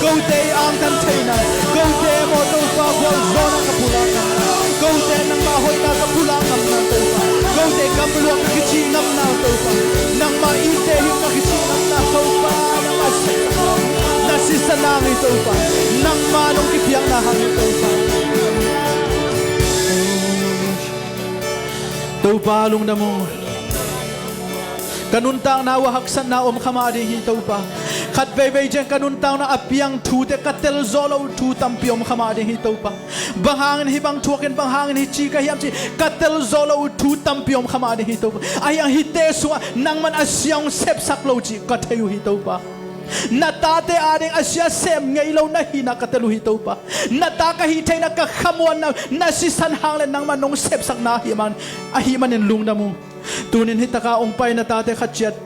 câu tê ang tan thai na câu tê mo to pa wal zona kapulang câu tê nang ma hoy na kapulang nam na to pa câu tê kapulang kichi nam na to pa nang ma ite him na kichi nam na to pa nang aset Nasisa nang ito pa nang manong kipiyang nahang ito pa ito pa lungdam mo kanuntang nawahaksan na kamadi ito pa kat bebe jen kanuntang na apiyang tute katel zolo tu tampiom kamadi ito pa banghangin hibang tuakin banghangin hichika hiyamchi katel zolo tu tampiom kamadi ito pa ayang hitesu nang man asyang sepsakloji katayo ito pa natate ading asya sem ngailaw na hinakataluhitaw pa natakahitay na kakamuan na nasisanhanglan ng manong sepsak na ahiman in lungna mo tunin hitaka ongpay natate katsiyat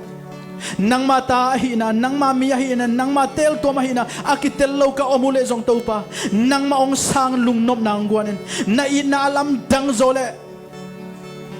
nang mata ahina nang mamiyahina nang matel to mahina akitello ka omule zong taupa nang maong sang lungnom nang guanin na inaalam dang zole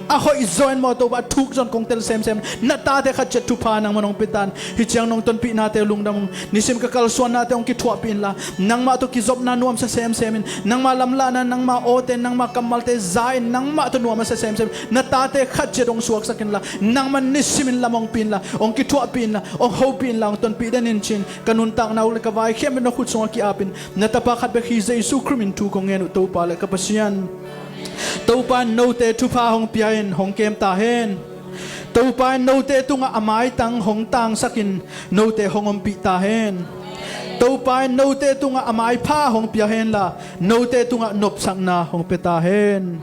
ako izoin mo to ba tuk zon kong tel sem natate ka chet tupa nang manong pitan hichang nong ton pi nate lungdam nisim ka kalsuan nate ong kitwa pin la nang ma to kizob na nuam sa semin nang malamla na nang maoten nang makamalte zain nang ma to nuam sa sem natate ka chet ong suwak sa kinla nang man nisimin lamong pin la ong kitwa pin la ong hopin la ong ton pi danin chin kanuntang na uli ka vai kem no kutsong ki apin natapakat be hize isu krimin tu kong ngenu to pala kapasian Tupan note tupa hong piain hong kem tahen Tupan note tunga amay tang hong tang sakin note hong ompi tahen Tupan note tunga amay pa hong piahen la note tunga nop sang na hong petahen